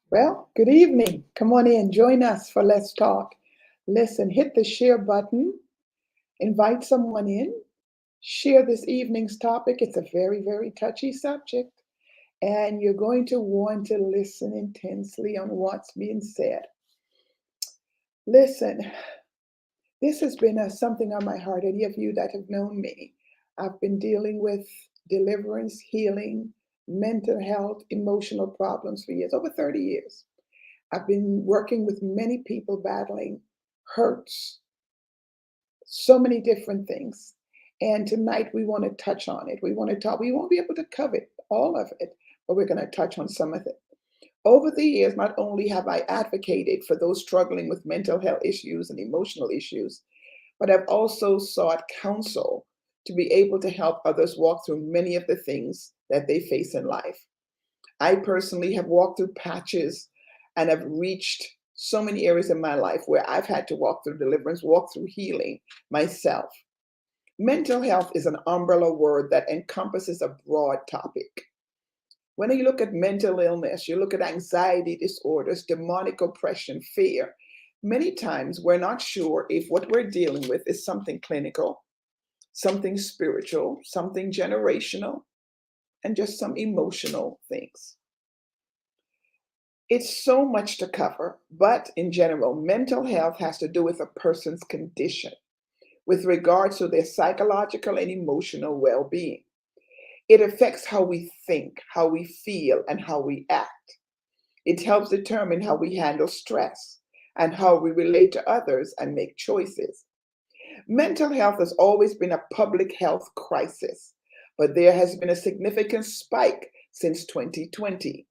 Well, good evening. Come on in, join us for Let's Talk. Listen, hit the share button, invite someone in, share this evening's topic. It's a very, very touchy subject, and you're going to want to listen intensely on what's being said. Listen, this has been something on my heart. Any of you that have known me, I've been dealing with deliverance, healing, mental health, emotional problems for years, over 30 years. I've been working with many people battling hurts, so many different things. And tonight we want to touch on it. We want to talk. We won't be able to cover all of it, but we're going to touch on some of it. Over the years, not only have I advocated for those struggling with mental health issues and emotional issues, but I've also sought counsel to be able to help others walk through many of the things that they face in life. I personally have walked through patches and have reached so many areas in my life where I've had to walk through deliverance, walk through healing myself. Mental health is an umbrella word that encompasses a broad topic. When you look at mental illness, you look at anxiety disorders, demonic oppression, fear. Many times we're not sure if what we're dealing with is something clinical, something spiritual, something generational, and just some emotional things. It's so much to cover, but in general, mental health has to do with a person's condition with regards to their psychological and emotional well being. It affects how we think, how we feel, and how we act. It helps determine how we handle stress and how we relate to others and make choices. Mental health has always been a public health crisis, but there has been a significant spike since 2020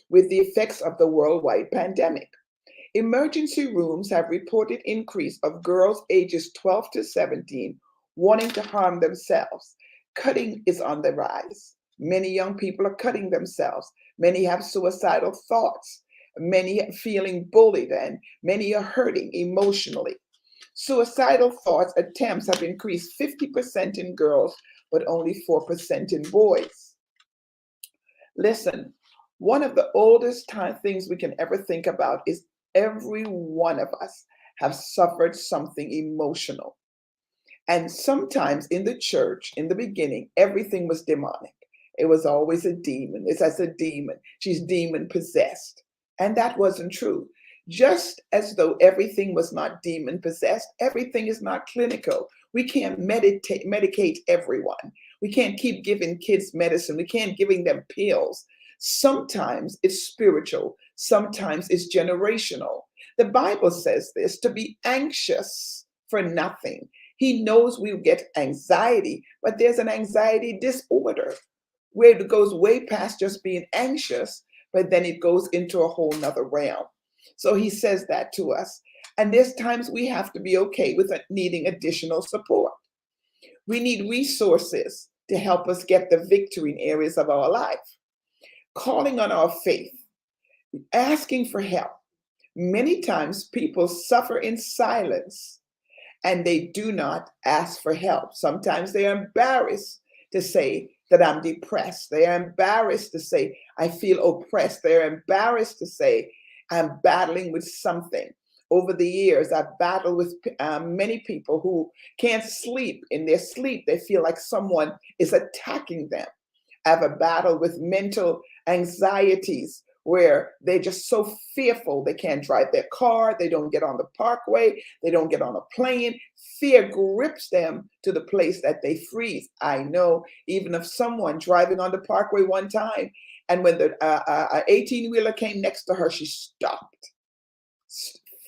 with the effects of the worldwide pandemic. Emergency rooms have reported increase of girls ages 12 to 17 wanting to harm themselves. Cutting is on the rise. Many young people are cutting themselves. Many have suicidal thoughts. Many are feeling bullied and many are hurting emotionally. Suicidal thoughts attempts have increased 50% in girls, but only 4% in boys. Listen, one of the oldest things we can ever think about is every one of us have suffered something emotional. And sometimes in the church, in the beginning, everything was demonic. It was always a demon. It's as a demon. She's demon possessed. And that wasn't true. Just as though everything was not demon possessed, everything is not clinical. We can't medicate everyone. We can't keep giving kids medicine. We can't giving them pills. Sometimes it's spiritual. Sometimes it's generational. The Bible says this, to be anxious for nothing. He knows we get anxiety, but there's an anxiety disorder where it goes way past just being anxious, but then it goes into a whole nother realm. So he says that to us. And there's times we have to be okay with needing additional support. We need resources to help us get the victory in areas of our life. Calling on our faith, asking for help. Many times people suffer in silence and they do not ask for help. Sometimes they are embarrassed to say that I'm depressed. They are embarrassed to say I feel oppressed. They're embarrassed to say I'm battling with something. Over the years, I've battled with many people who can't sleep. In their sleep, they feel like someone is attacking them. I have a battle with mental anxieties where they're just so fearful they can't drive their car, they don't get on the parkway, they don't get on a plane. Fear grips them to the place that they freeze. I know even of someone driving on the parkway one time, and when the 18-wheeler came next to her, she stopped.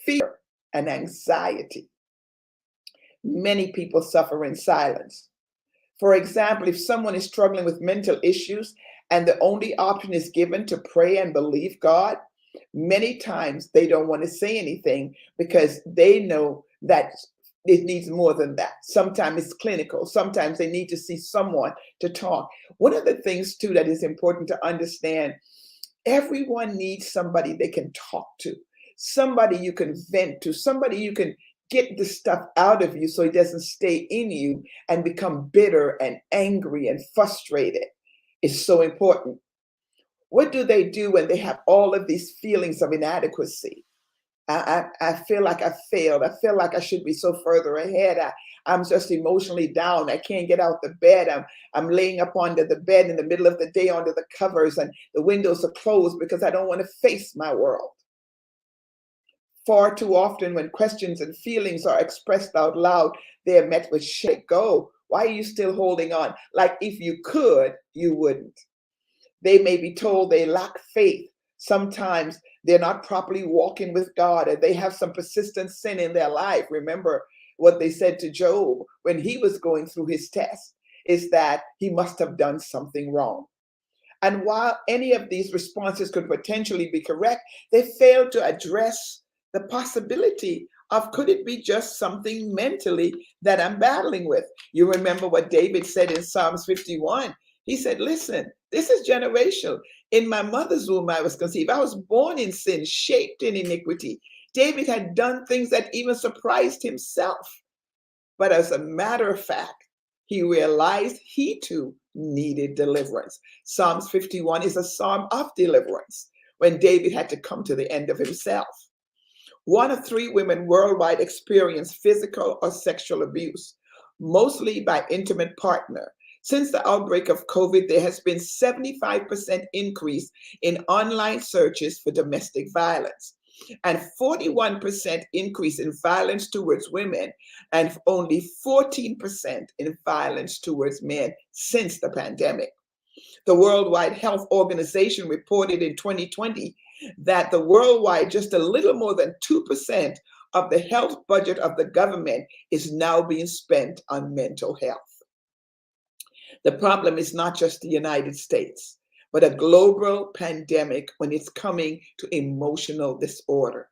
Fear and anxiety. Many people suffer in silence. For example, if someone is struggling with mental issues and the only option is given to pray and believe God, many times they don't want to say anything because they know that it needs more than that. Sometimes it's clinical. Sometimes they need to see someone to talk. One of the things, too, that is important to understand, everyone needs somebody they can talk to, somebody you can vent to, somebody you can get the stuff out of you so it doesn't stay in you and become bitter and angry and frustrated. It's so important. What do they do when they have all of these feelings of inadequacy? I feel like I failed. I feel like I should be so further ahead. I'm just emotionally down. I can't get out the bed. I'm laying up under the bed in the middle of the day under the covers, and the windows are closed because I don't want to face my world. Far too often, when questions and feelings are expressed out loud, they are met with shake go. Why are you still holding on? Like if you could, you wouldn't. They may be told they lack faith. Sometimes they're not properly walking with God, and they have some persistent sin in their life. Remember what they said to Job when he was going through his test, is that he must have done something wrong. And while any of these responses could potentially be correct, they failed to address the possibility of, could it be just something mentally that I'm battling with? You remember what David said in Psalms 51. He said, listen, this is generational. In my mother's womb, I was conceived. I was born in sin, shaped in iniquity. David had done things that even surprised himself. But as a matter of fact, he realized he too needed deliverance. Psalms 51 is a psalm of deliverance when David had to come to the end of himself. 1 of 3 women worldwide experience physical or sexual abuse, mostly by intimate partner. Since the outbreak of COVID, there has been 75% increase in online searches for domestic violence and 41% increase in violence towards women and only 14% in violence towards men since the pandemic. The World Health Organization reported in 2020 that the worldwide, just a little more than 2% of the health budget of the government is now being spent on mental health. The problem is not just the United States, but a global pandemic when it's coming to emotional disorder.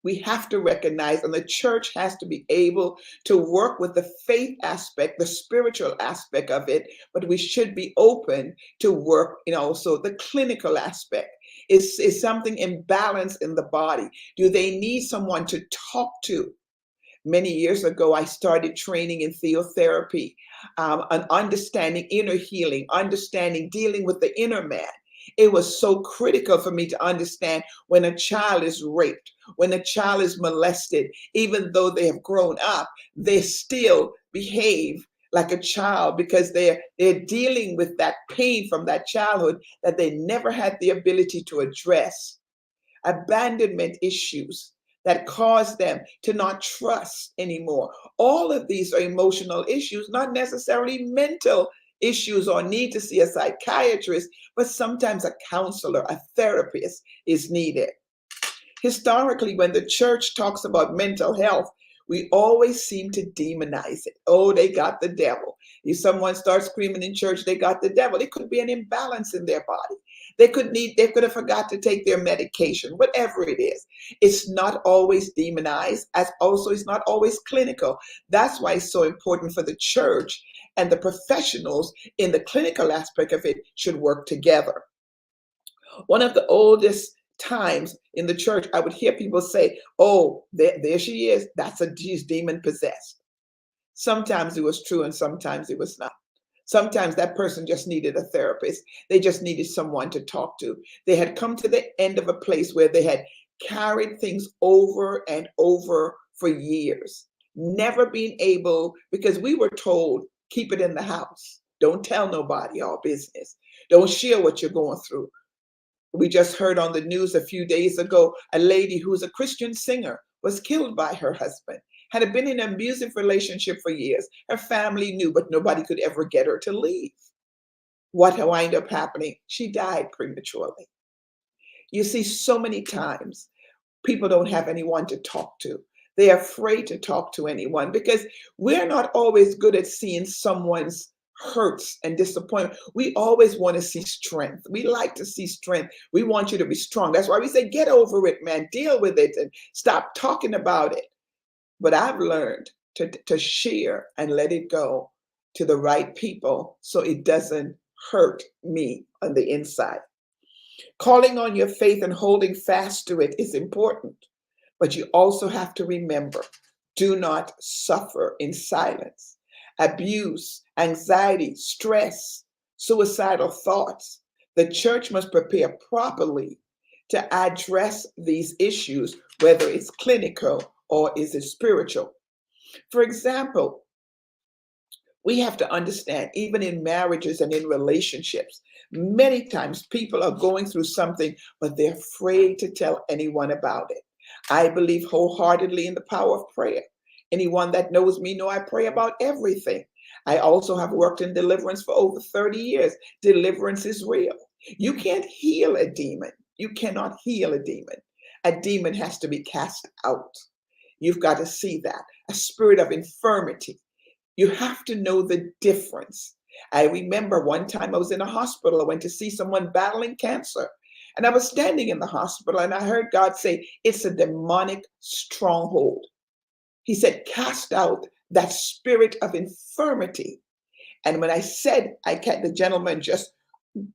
We have to recognize, and the church has to be able to work with the faith aspect, the spiritual aspect of it, but we should be open to work in also the clinical aspect. Is something imbalanced in the body? Do they need someone to talk to? Many years ago, I started training in theotherapy, and understanding inner healing, understanding dealing with the inner man. It was so critical for me to understand when a child is raped, when a child is molested, even though they have grown up, they still behave like a child because they're dealing with that pain from that childhood that they never had the ability to address. Abandonment issues that cause them to not trust anymore. All of these are emotional issues, not necessarily mental issues or need to see a psychiatrist, but sometimes a counselor, a therapist is needed. Historically, when the church talks about mental health, we always seem to demonize it. Oh, they got the devil. If someone starts screaming in church, they got the devil. It could be an imbalance in their body. They could have forgot to take their medication, whatever it is. It's not always demonized, as also it's not always clinical. That's why it's so important for the church and the professionals in the clinical aspect of it should work together. One of the oldest times in the church, I would hear people say, oh, there she is. She's demon possessed. Sometimes it was true and sometimes it was not. Sometimes that person just needed a therapist. They just needed someone to talk to. They had come to the end of a place where they had carried things over and over for years, never being able, because we were told, keep it in the house. Don't tell nobody our business. Don't share what you're going through. We just heard on the news a few days ago, a lady who's a Christian singer was killed by her husband. Had been in an abusive relationship for years. Her family knew, but nobody could ever get her to leave. What wound up happening? She died prematurely. You see, so many times people don't have anyone to talk to. They're afraid to talk to anyone because we're not always good at seeing someone's hurts and disappointment. We always want to see strength. We like to see strength. We want you to be strong. That's why we say, get over it, man. Deal with it and stop talking about it. But I've learned to share and let it go to the right people so it doesn't hurt me on the inside. Calling on your faith and holding fast to it is important. But you also have to remember, do not suffer in silence. Abuse, anxiety, stress, suicidal thoughts, The church must prepare properly to address these issues, whether it's clinical or is it spiritual. For example, we have to understand, even in marriages and in relationships, many times people are going through something, but they're afraid to tell anyone about it. I believe wholeheartedly in the power of prayer. Anyone that knows me know I pray about everything. I also have worked in deliverance for over 30 years. Deliverance is real. You can't heal a demon. You cannot heal a demon. A demon has to be cast out. You've got to see that. A spirit of infirmity. You have to know the difference. I remember one time I was in a hospital. I went to see someone battling cancer. And I was standing in the hospital and I heard God say, it's a demonic stronghold. He said, cast out that spirit of infirmity. And when I said, the gentleman just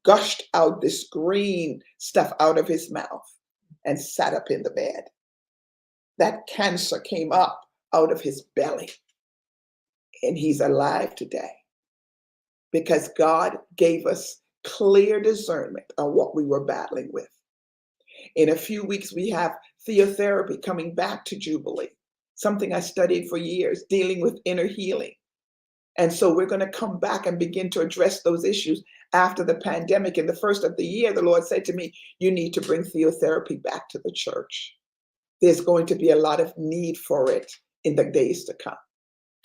gushed out this green stuff out of his mouth and sat up in the bed. That cancer came up out of his belly. And he's alive today because God gave us clear discernment on what we were battling with. In a few weeks, we have theotherapy coming back to Jubilee, something I studied for years, dealing with inner healing. And so we're going to come back and begin to address those issues after the pandemic. In the first of the year, the Lord said to me, you need to bring theotherapy back to the church. There's going to be a lot of need for it in the days to come.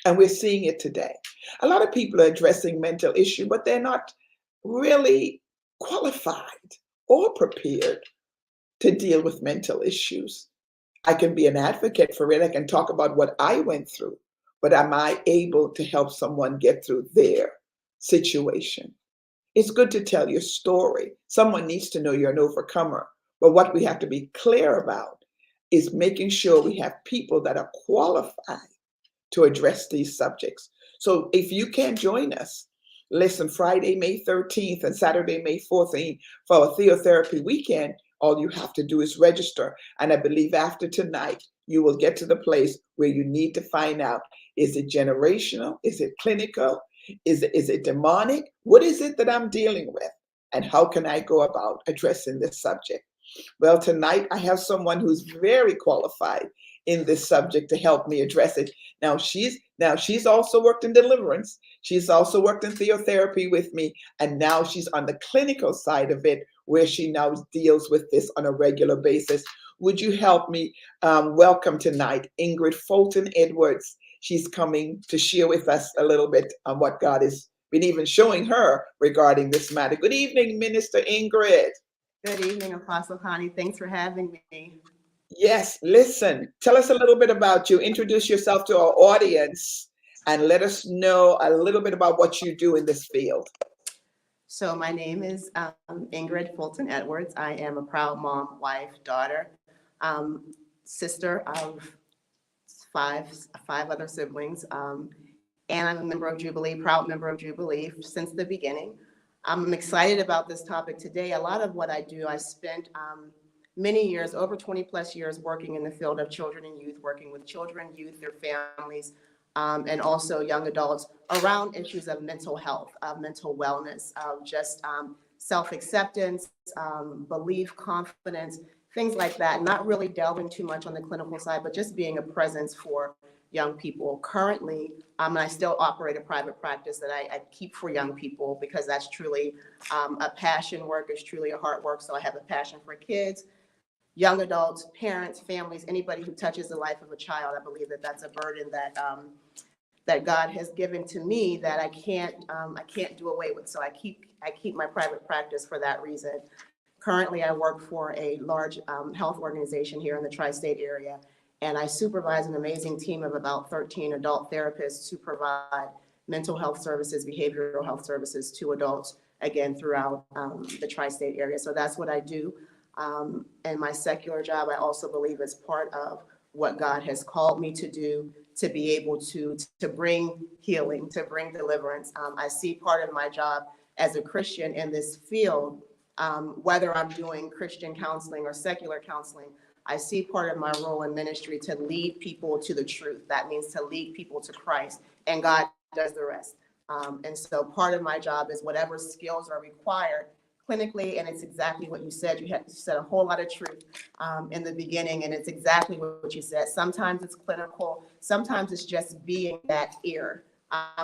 And we're seeing it today. A lot of people are addressing mental issue, but they're not really qualified or prepared to deal with mental issues. I can be an advocate for it. I can talk about what I went through, but am I able to help someone get through their situation? It's good to tell your story. Someone needs to know you're an overcomer. But what we have to be clear about is making sure we have people that are qualified to address these subjects. So if you can join us, listen, Friday, May 13th and Saturday, May 14th for a theotherapy weekend, all you have to do is register. And I believe after tonight, you will get to the place where you need to find out, is it generational? Is it clinical? Is it demonic? What is it that I'm dealing with? And how can I go about addressing this subject? Well, tonight I have someone who's very qualified in this subject to help me address it. Now she's also worked in deliverance. She's also worked in theotherapy with me, and now she's on the clinical side of it, where she now deals with this on a regular basis. Would you help me welcome tonight Ingrid Fulton Edwards? She's coming to share with us a little bit on what God has been even showing her regarding this matter. Good evening, Minister Ingrid. Good evening, Apostle Connie. Thanks for having me. Yes, listen, tell us a little bit about you. Introduce yourself to our audience and let us know a little bit about what you do in this field. So my name is Ingrid Fulton Edwards. I am a proud mom, wife, daughter, sister of five other siblings, and I'm a member of Jubilee, proud member of Jubilee since the beginning. I'm excited about this topic today. A lot of what I do, I spent many years, over 20 plus years, working in the field of children and youth, working with children, youth, their families, and also young adults around issues of mental health, mental wellness, just self-acceptance, belief, confidence, things like that. Not really delving too much on the clinical side, but just being a presence for young people. Currently, I still operate a private practice that I keep for young people because that's truly a passion work, it's truly a heart work. So I have a passion for kids, young adults, parents, families, anybody who touches the life of a child. I believe that that's a burden that that God has given to me that I can't do away with. So I keep my private practice for that reason. Currently, I work for a large health organization here in the tri-state area, and I supervise an amazing team of about 13 adult therapists who provide mental health services, behavioral health services to adults, again, throughout the tri-state area. So that's what I do. And my secular job, I also believe, is part of what God has called me to do, to be able to bring healing, to bring deliverance. I see part of my job as a Christian in this field, whether I'm doing Christian counseling or secular counseling, I see part of my role in ministry to lead people to the truth. That means to lead people to Christ, and God does the rest. And so part of my job is whatever skills are required clinically, and it's exactly what you said. You said a whole lot of truth in the beginning, and it's exactly what you said. Sometimes it's clinical, sometimes it's just being that ear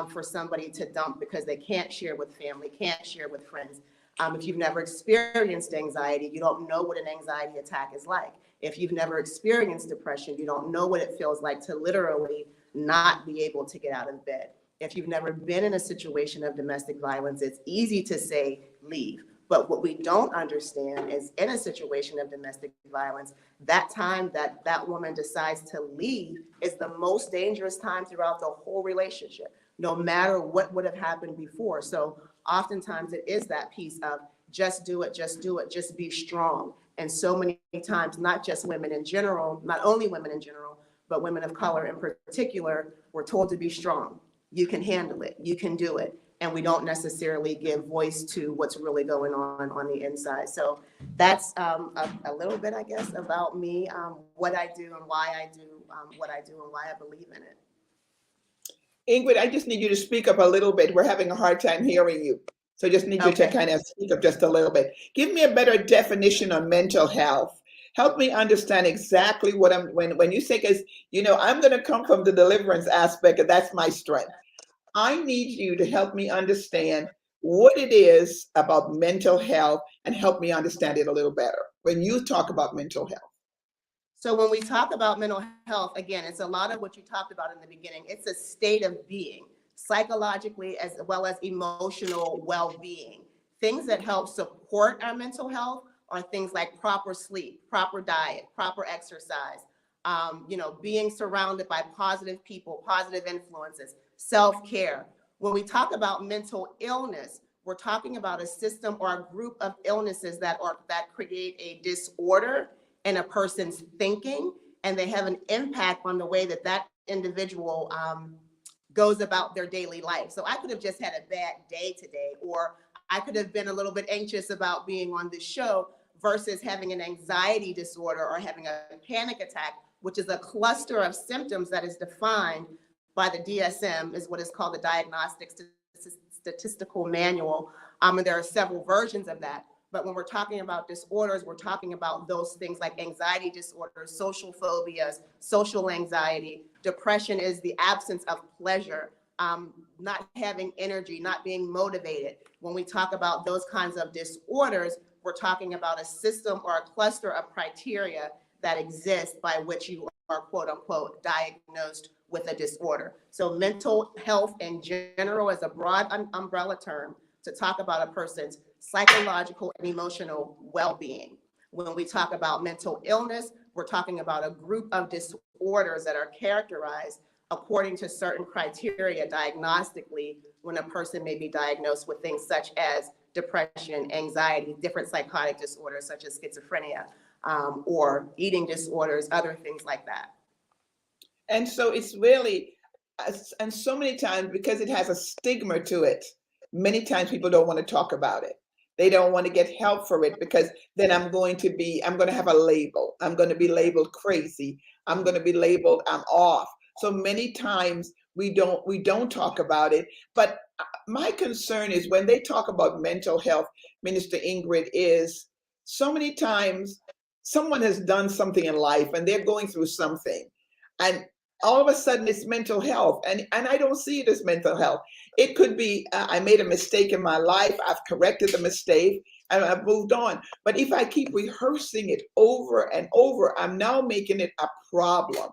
for somebody to dump because they can't share with family, can't share with friends. If you've never experienced anxiety, you don't know what an anxiety attack is like. If you've never experienced depression, you don't know what it feels like to literally not be able to get out of bed. If you've never been in a situation of domestic violence, it's easy to say leave. But what we don't understand is in a situation of domestic violence, that time that that woman decides to leave is the most dangerous time throughout the whole relationship, no matter what would have happened before. So oftentimes it is that piece of just do it, just do it, just be strong. And so many times, not just women in general, not only women in general, but women of color in particular, we're told to be strong. You can handle it, you can do it. And we don't necessarily give voice to what's really going on the inside. So that's a little bit, I guess, about me, what I do and why I do what I do and why I believe in it. Ingrid, I just need you to speak up a little bit. We're having a hard time hearing you. So just need you to Okay. kind of speak up just a little bit. Give me a better definition on mental health. Help me understand exactly what when you say, because, I'm going to come from the deliverance aspect, and that's my strength. I need you to help me understand what it is about mental health and help me understand it a little better when you talk about mental health. So when we talk about mental health, again, it's a lot of what you talked about in the beginning. It's a state of being, psychologically as well as emotional well-being. Things that help support our mental health are things like proper sleep, proper diet, proper exercise, being surrounded by positive people, positive influences, self-care. When we talk about mental illness, we're talking about a system or a group of illnesses that create a disorder in a person's thinking, and they have an impact on the way that that individual goes about their daily life. So I could have just had a bad day today, or I could have been a little bit anxious about being on this show versus having an anxiety disorder or having a panic attack, which is a cluster of symptoms that is defined by the DSM, is what is called the Diagnostic Statistical Manual. And there are several versions of that. But when we're talking about disorders, we're talking about those things like anxiety disorders, social phobias, social anxiety. Depression is the absence of pleasure, not having energy, not being motivated. When we talk about those kinds of disorders, we're talking about a system or a cluster of criteria that exist by which you are, quote unquote, diagnosed with a disorder. So mental health in general is a broad umbrella term to talk about a person's psychological and emotional well-being. When we talk about mental illness, we're talking about a group of disorders that are characterized according to certain criteria diagnostically when a person may be diagnosed with things such as depression, anxiety, different psychotic disorders such as schizophrenia, or eating disorders, other things like that. And so it's really, and so many times because it has a stigma to it, many times people don't want to talk about it. They don't want to get help for it because then I'm going to have a label. I'm going to be labeled crazy. I'm going to be labeled I'm off. So many times we don't talk about it. But my concern is when they talk about mental health, Minister Ingrid, is so many times someone has done something in life and they're going through something. And all of a sudden it's mental health. And I don't see it as mental health. It could be, I made a mistake in my life. I've corrected the mistake and I've moved on. But if I keep rehearsing it over and over, I'm now making it a problem.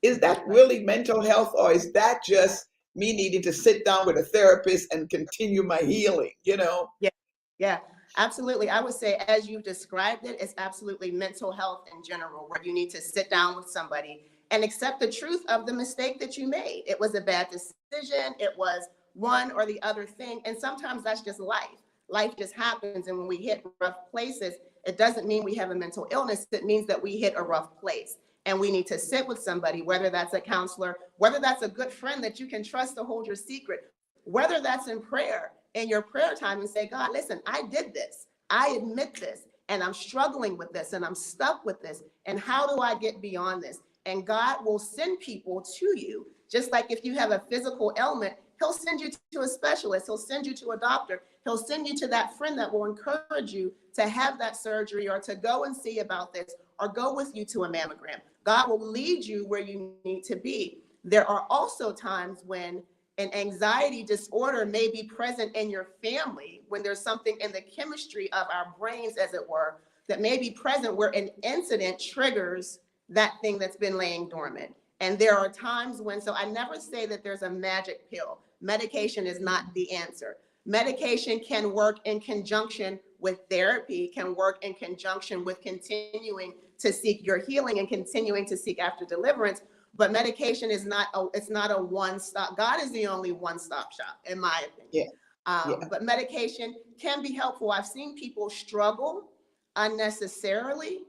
Is that really mental health, or is that just me needing to sit down with a therapist and continue my healing, Yeah, yeah, absolutely. I would say, as you described it, it's absolutely mental health in general, where you need to sit down with somebody and accept the truth of the mistake that you made. It was a bad decision. It was one or the other thing. And sometimes that's just life. Life just happens. And when we hit rough places, it doesn't mean we have a mental illness. It means that we hit a rough place. And we need to sit with somebody, whether that's a counselor, whether that's a good friend that you can trust to hold your secret, whether that's in prayer, in your prayer time, and say, God, listen, I did this. I admit this, and I'm struggling with this, and I'm stuck with this. And how do I get beyond this? And God will send people to you. Just like if you have a physical ailment, he'll send you to a specialist. He'll send you to a doctor. He'll send you to that friend that will encourage you to have that surgery or to go and see about this or go with you to a mammogram. God will lead you where you need to be. There are also times when an anxiety disorder may be present in your family, when there's something in the chemistry of our brains, as it were, that may be present where an incident triggers that thing that's been laying dormant. And there are times when, so I never say that there's a magic pill. Medication is not the answer. Medication can work in conjunction with therapy, can work in conjunction with continuing to seek your healing and continuing to seek after deliverance. But medication is not it's not a one-stop. God is the only one-stop shop, in my Yeah. opinion. Yeah. But medication can be helpful. I've seen people struggle unnecessarily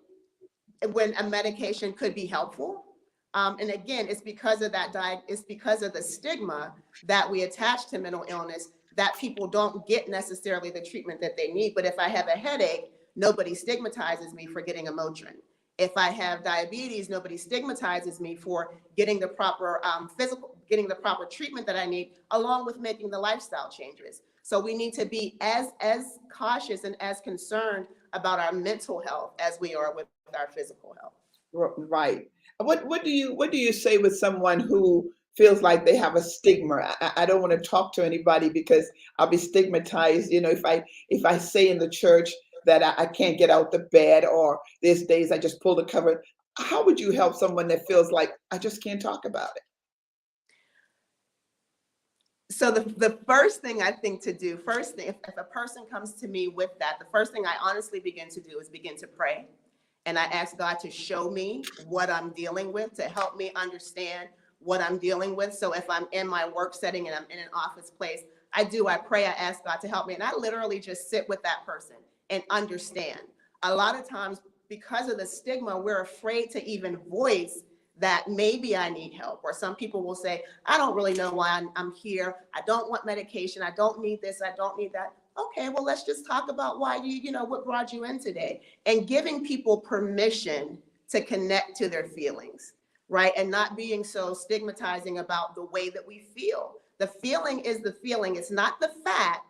when a medication could be helpful. And again, it's because of it's because of the stigma that we attach to mental illness that people don't get necessarily the treatment that they need. But if I have a headache, nobody stigmatizes me for getting a Motrin. If I have diabetes, nobody stigmatizes me for getting the proper getting the proper treatment that I need, along with making the lifestyle changes. So we need to be as cautious and as concerned about our mental health as we are with our physical health. Right. What do you say with someone who feels like they have a stigma? I don't want to talk to anybody because I'll be stigmatized. If I say in the church that I can't get out the bed, or there's days I just pull the cover. How would you help someone that feels like I just can't talk about it? So the first thing I think to do, first thing, if a person comes to me with that, the first thing I honestly begin to do is begin to pray. And I ask God to show me what I'm dealing with, to help me understand what I'm dealing with. So if I'm in my work setting and I'm in an office place, I pray, I ask God to help me. And I literally just sit with that person and understand. A lot of times, because of the stigma, we're afraid to even voice that maybe I need help. Or some people will say, I don't really know why I'm here. I don't want medication. I don't need this. I don't need that. Okay, well, let's just talk about why what brought you in today, and giving people permission to connect to their feelings, right? And not being so stigmatizing about the way that we feel. The feeling is the feeling. It's not the fact,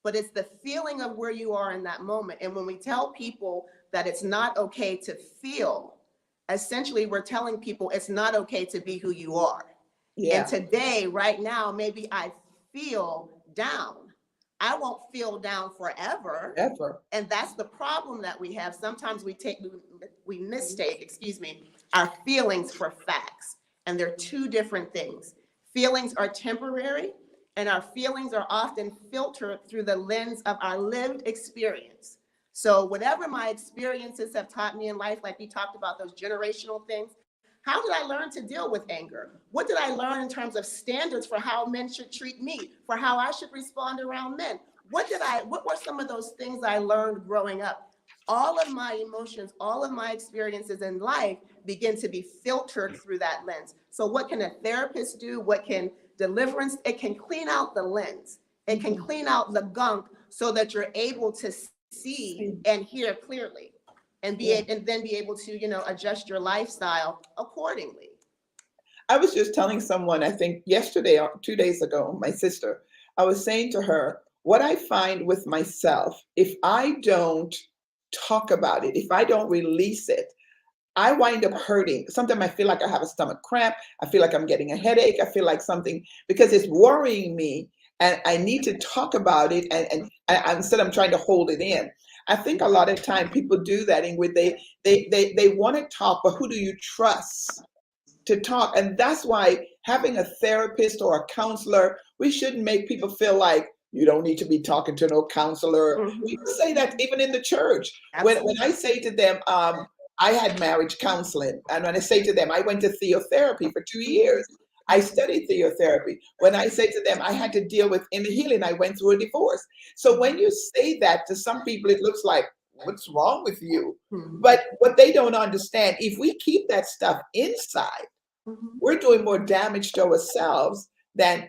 but it's the feeling of where you are in that moment. And when we tell people that it's not okay to feel, essentially we're telling people it's not okay to be who you are. And Yeah. today, right now, maybe I feel down. I won't feel down forever. Ever. And that's the problem that we have. Sometimes we mistake, our feelings for facts. And they're two different things. Feelings are temporary, and our feelings are often filtered through the lens of our lived experience. So whatever my experiences have taught me in life, like we talked about those generational things, how did I learn to deal with anger? What did I learn in terms of standards for how men should treat me, for how I should respond around men? What were some of those things I learned growing up? All of my emotions, all of my experiences in life begin to be filtered through that lens. So what can a therapist do? What can deliverance? It can clean out the lens. It can clean out the gunk so that you're able to see and hear clearly, and then be able to adjust your lifestyle accordingly. I was just telling someone, I think yesterday or 2 days ago, my sister, I was saying to her, what I find with myself, if I don't talk about it, if I don't release it, I wind up hurting. Sometimes I feel like I have a stomach cramp. I feel like I'm getting a headache. I feel like something, because it's worrying me, and I need to talk about it. Instead, I'm trying to hold it in. I think a lot of time people do that, and where they want to talk, but who do you trust to talk? And that's why having a therapist or a counselor, we shouldn't make people feel like you don't need to be talking to no counselor. We say that even in the church. When I say to them, I had marriage counseling, and when I say to them, I went to theotherapy for 2 years. I studied theotherapy. When I say to them, I had to deal with inner healing, I went through a divorce. So when you say that to some people, it looks like, what's wrong with you? But what they don't understand, if we keep that stuff inside, we're doing more damage to ourselves than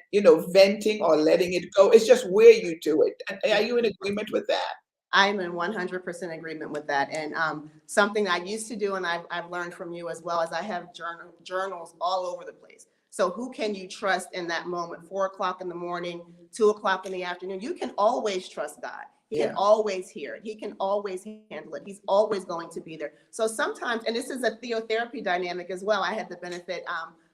venting or letting it go. It's just where you do it. Are you in agreement with that? I'm in 100% agreement with that. And something I used to do, and I've learned from you as well, as I have journals all over the place. So who can you trust in that moment? 4 o'clock in the morning, 2 o'clock in the afternoon. You can always trust God. He can Yeah. always hear it. He can always handle it. He's always going to be there. So sometimes, and this is a theotherapy dynamic as well. I had the benefit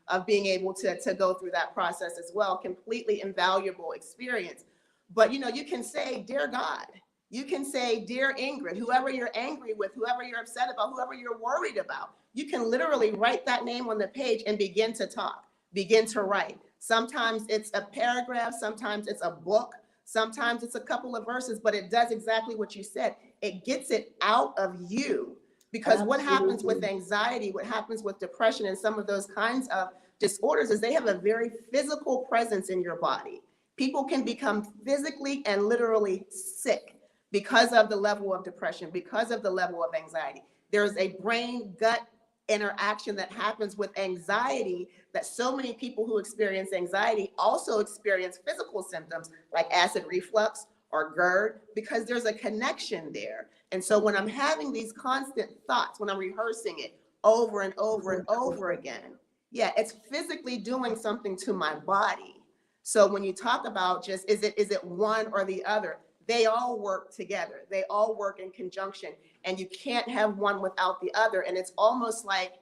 of being able to go through that process as well. Completely invaluable experience. But you can say, "Dear God." You can say, "Dear Ingrid," whoever you're angry with, whoever you're upset about, whoever you're worried about. You can literally write that name on the page and begin to talk, begin to write. Sometimes it's a paragraph, sometimes it's a book, sometimes it's a couple of verses, but it does exactly what you said. It gets it out of you. Because what happens with Absolutely. anxiety, what happens with depression and some of those kinds of disorders is they have a very physical presence in your body. People can become physically and literally sick because of the level of depression, because of the level of anxiety. There's a brain gut interaction that happens with anxiety that so many people who experience anxiety also experience physical symptoms like acid reflux or GERD, because there's a connection there. And so when I'm having these constant thoughts, when I'm rehearsing it over and over and over again, yeah, it's physically doing something to my body. So when you talk about just, is it one or the other? They all work together. They all work in conjunction, and you can't have one without the other. And it's almost like,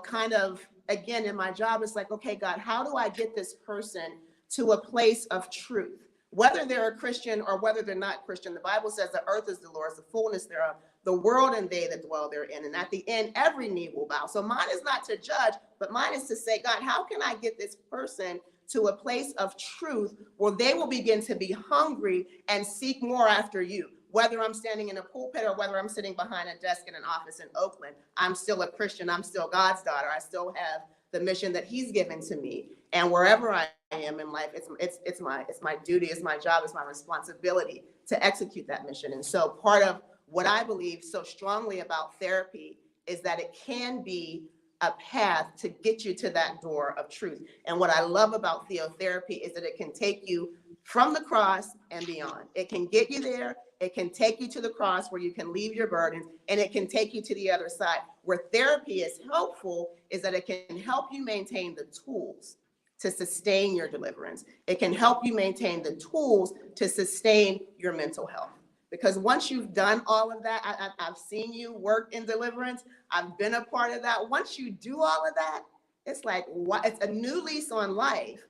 kind of, again, in my job, it's like, okay, God, how do I get this person to a place of truth? Whether they're a Christian or whether they're not Christian, the Bible says the earth is the Lord's, the fullness thereof, the world and they that dwell therein. And at the end, every knee will bow. So mine is not to judge, but mine is to say, God, how can I get this person to a place of truth where they will begin to be hungry and seek more after you? Whether I'm standing in a pulpit or whether I'm sitting behind a desk in an office in Oakland, I'm still a Christian. I'm still God's daughter. I still have the mission that He's given to me. And wherever I am in life, it's my duty, it's my job, it's my responsibility to execute that mission. And so part of what I believe so strongly about therapy is that it can be a path to get you to that door of truth. And what I love about theotherapy is that it can take you from the cross and beyond. It can get you there. It can take you to the cross where you can leave your burdens, and it can take you to the other side. Where therapy is helpful is that it can help you maintain the tools to sustain your deliverance. It can help you maintain the tools to sustain your mental health. Because once you've done all of that, I've seen you work in deliverance. I've been a part of that. Once you do all of that, it's like, what? It's a new lease on life.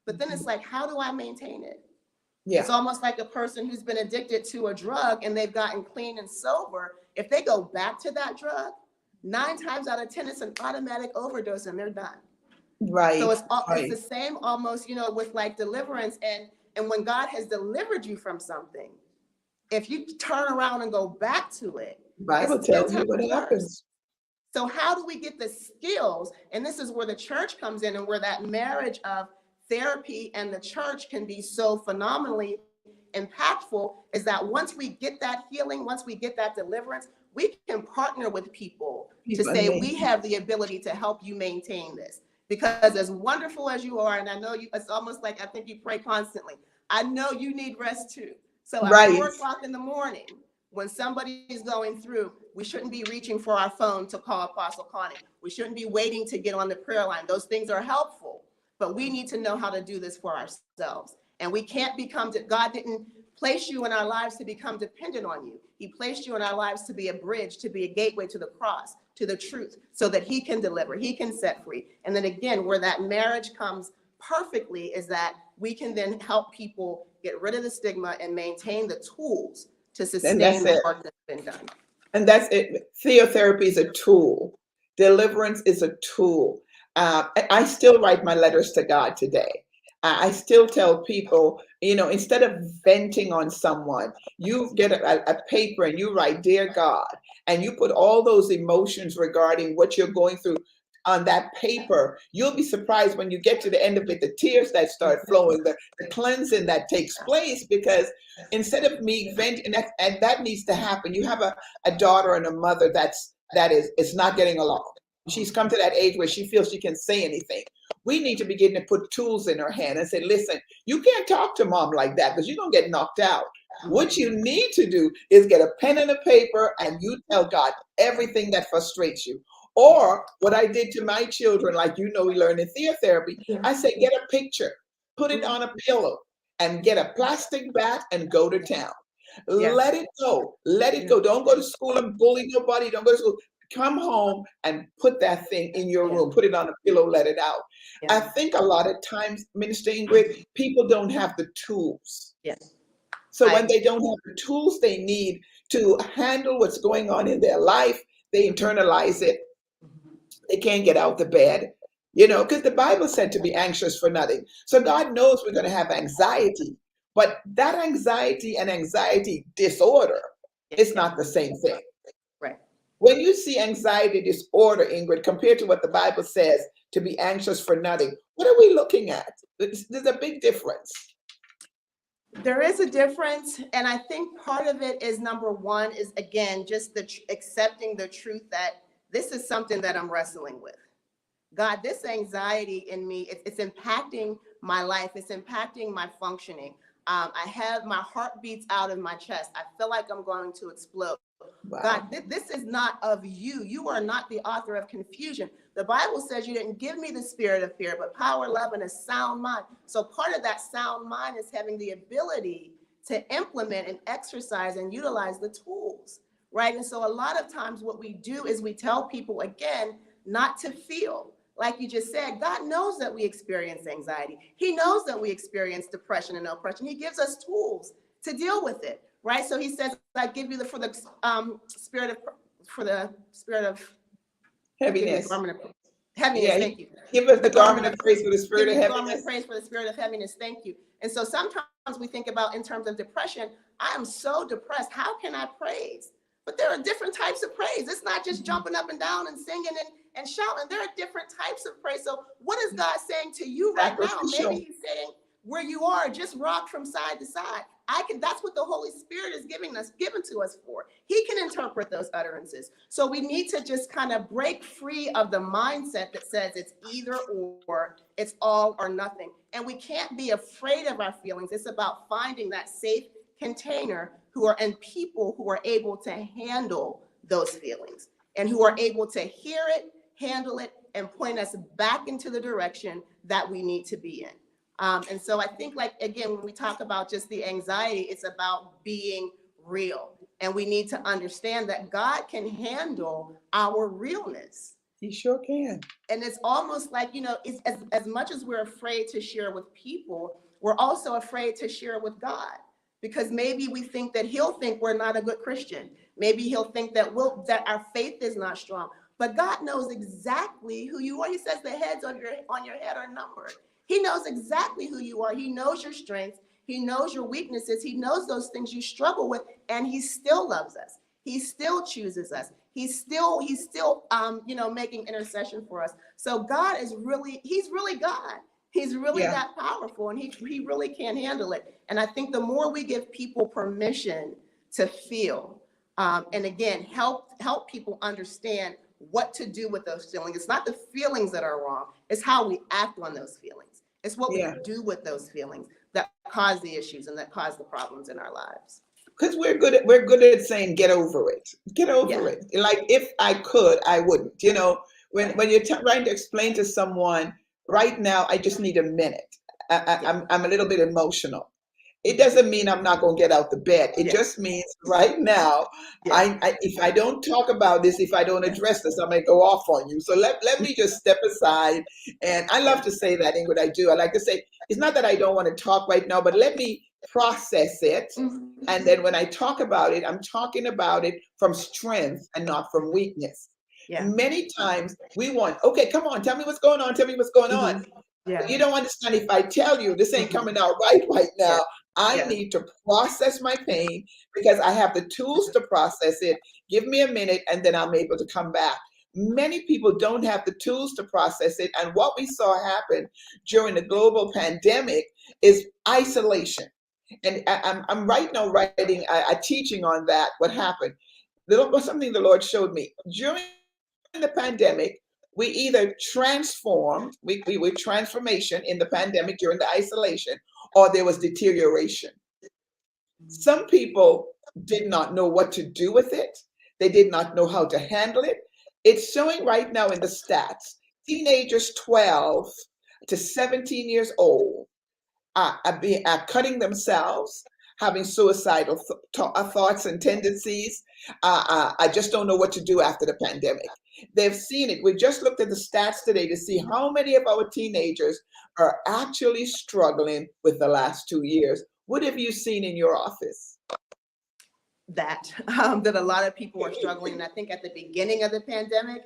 But then it's like, how do I maintain it? Yeah. It's almost like a person who's been addicted to a drug and they've gotten clean and sober. If they go back to that drug, 9 times out of 10, it's an automatic overdose and they're done. Right. So it's the same almost, with like deliverance. And when God has delivered you from something, if you turn around and go back to it, Bible tells you what happens. So how do we get the skills? And this is where the church comes in, and where that marriage of therapy and the church can be so phenomenally impactful, is that once we get that healing, once we get that deliverance, we can partner with people to say, we have the ability to help you maintain this. Because as wonderful as you are, and I know it's almost like I think you pray constantly, I know you need rest too. So at 4 o'clock in the morning, when somebody is going through, we shouldn't be reaching for our phone to call Apostle Connie. We shouldn't be waiting to get on the prayer line. Those things are helpful, but we need to know how to do this for ourselves. And we can't God didn't place you in our lives to become dependent on you. He placed you in our lives to be a bridge, to be a gateway to the cross, to the truth, so that He can deliver, He can set free. And then again, where that marriage comes perfectly is that we can then help people get rid of the stigma and maintain the tools to sustain the work that's been done. And that's it. Theotherapy is a tool. Deliverance is a tool. I still write my letters to God today. I still tell people, instead of venting on someone, you get a paper and you write, "Dear God," and you put all those emotions regarding what you're going through on that paper. You'll be surprised when you get to the end of it, the tears that start flowing, the cleansing that takes place, because instead of me venting, and that needs to happen. You have a daughter and a mother that is not getting along. She's come to that age where she feels she can say anything. We need to begin to put tools in her hand and say, "Listen, you can't talk to mom like that because you're going to get knocked out. What you need to do is get a pen and a paper and you tell God everything that frustrates you. Or what I did to my children, like we learn in theotherapy, Yeah. I say, get a picture, put it on a pillow, and get a plastic bat and go to town. Yeah. Let it go. Let it Yeah. go. Don't go to school and bully nobody. Don't go to school. Come home and put that thing in your Yeah. room. Put it on a pillow, let it out. I Yeah. think a lot of times, Minister Ingrid, people don't have the tools. Yeah. So when I they don't have the tools they need to handle what's going on in their life, they internalize it. They can't get out the bed, because the Bible said to be anxious for nothing. So God knows we're going to have anxiety, but that anxiety and anxiety disorder is yeah. not the same thing. Right. When you see anxiety disorder, Ingrid, compared to what the Bible says to be anxious for nothing, what are we looking at? There's a big difference. There is a difference, and I think part of it is, number one, is again just accepting the truth that this is something that I'm wrestling with. God, this anxiety in me, it's impacting my life. It's impacting my functioning. I have my heart beats out of my chest. I feel like I'm going to explode. Wow. God, this is not of you. You are not the author of confusion. The Bible says you didn't give me the spirit of fear, but power, love, and a sound mind. So part of that sound mind is having the ability to implement and exercise and utilize the tools, right? And so a lot of times what we do is we tell people, again, not to feel. Like you just said, God knows that we experience anxiety. He knows that we experience depression and oppression. He gives us tools to deal with it, right? So he says, I give you for the spirit of, give you the Heaviness. garment of heaviness. Yeah. Thank you. Give us The the garment garment of of praise for the spirit Give of you the garment of heaviness. praise for the spirit of heaviness. Thank you. And so sometimes we think about in terms of depression, I am so depressed. How can I praise? But there are different types of praise. It's not just jumping up and down and singing and shouting. There are different types of praise. So what is God saying to you right now? Maybe he's saying where you are, just rock from side to side. That's what the Holy Spirit is given to us for. He can interpret those utterances. So we need to just kind of break free of the mindset that says it's either or, it's all or nothing. And we can't be afraid of our feelings. It's about finding that safe container and people who are able to handle those feelings and who are able to hear it, handle it, and point us back into the direction that we need to be in. And so I think, like, again, when we talk about just the anxiety, it's about being real. And we need to understand that God can handle our realness. He sure can. And it's almost like, it's, as much as we're afraid to share with people, we're also afraid to share with God. Because maybe we think that he'll think we're not a good Christian. Maybe he'll think that our faith is not strong. But God knows exactly who you are. He says the hairs on your head are numbered. He knows exactly who you are. He knows your strengths. He knows your weaknesses. He knows those things you struggle with, and he still loves us. He still chooses us. He's still making intercession for us. So God he's really God. He's really that powerful, and he really can handle it. And I think the more we give people permission to feel, and again, help people understand what to do with those feelings. It's not the feelings that are wrong. It's how we act on those feelings. It's what we do with those feelings that cause the issues and that cause the problems in our lives. Because we're good at saying get over it. Get over it. Like, if I could, I wouldn't. When you're trying to explain to someone, right now, I just need a minute. I'm a little bit emotional. It doesn't mean I'm not going to get out the bed. It just means right now, if I don't talk about this, if I don't address this, I may go off on you. So let me just step aside. And I love to say that, Ingrid, I do. I like to say, it's not that I don't want to talk right now, but let me process it. And then when I talk about it, I'm talking about it from strength and not from weakness. Yeah. Many times we want, okay, come on, tell me what's going on. Tell me what's going on. Yeah. You don't understand. If I tell you this ain't coming out right now, I need to process my pain because I have the tools to process it. Give me a minute and then I'm able to come back. Many people don't have the tools to process it. And what we saw happen during the global pandemic is isolation. And I'm right now writing a teaching on that, what happened. Something the Lord showed me. During the pandemic, we either transformed, we were transformation in the pandemic during the isolation, or there was deterioration. Some people did not know what to do with it. They did not know how to handle it. It's showing right now in the stats, teenagers 12 to 17 years old are cutting themselves, having suicidal thoughts and tendencies. I just don't know what to do after the pandemic. They've seen it. We just looked at the stats today to see how many of our teenagers are actually struggling with the last 2 years. What have you seen in your office? That a lot of people are struggling. And I think at the beginning of the pandemic,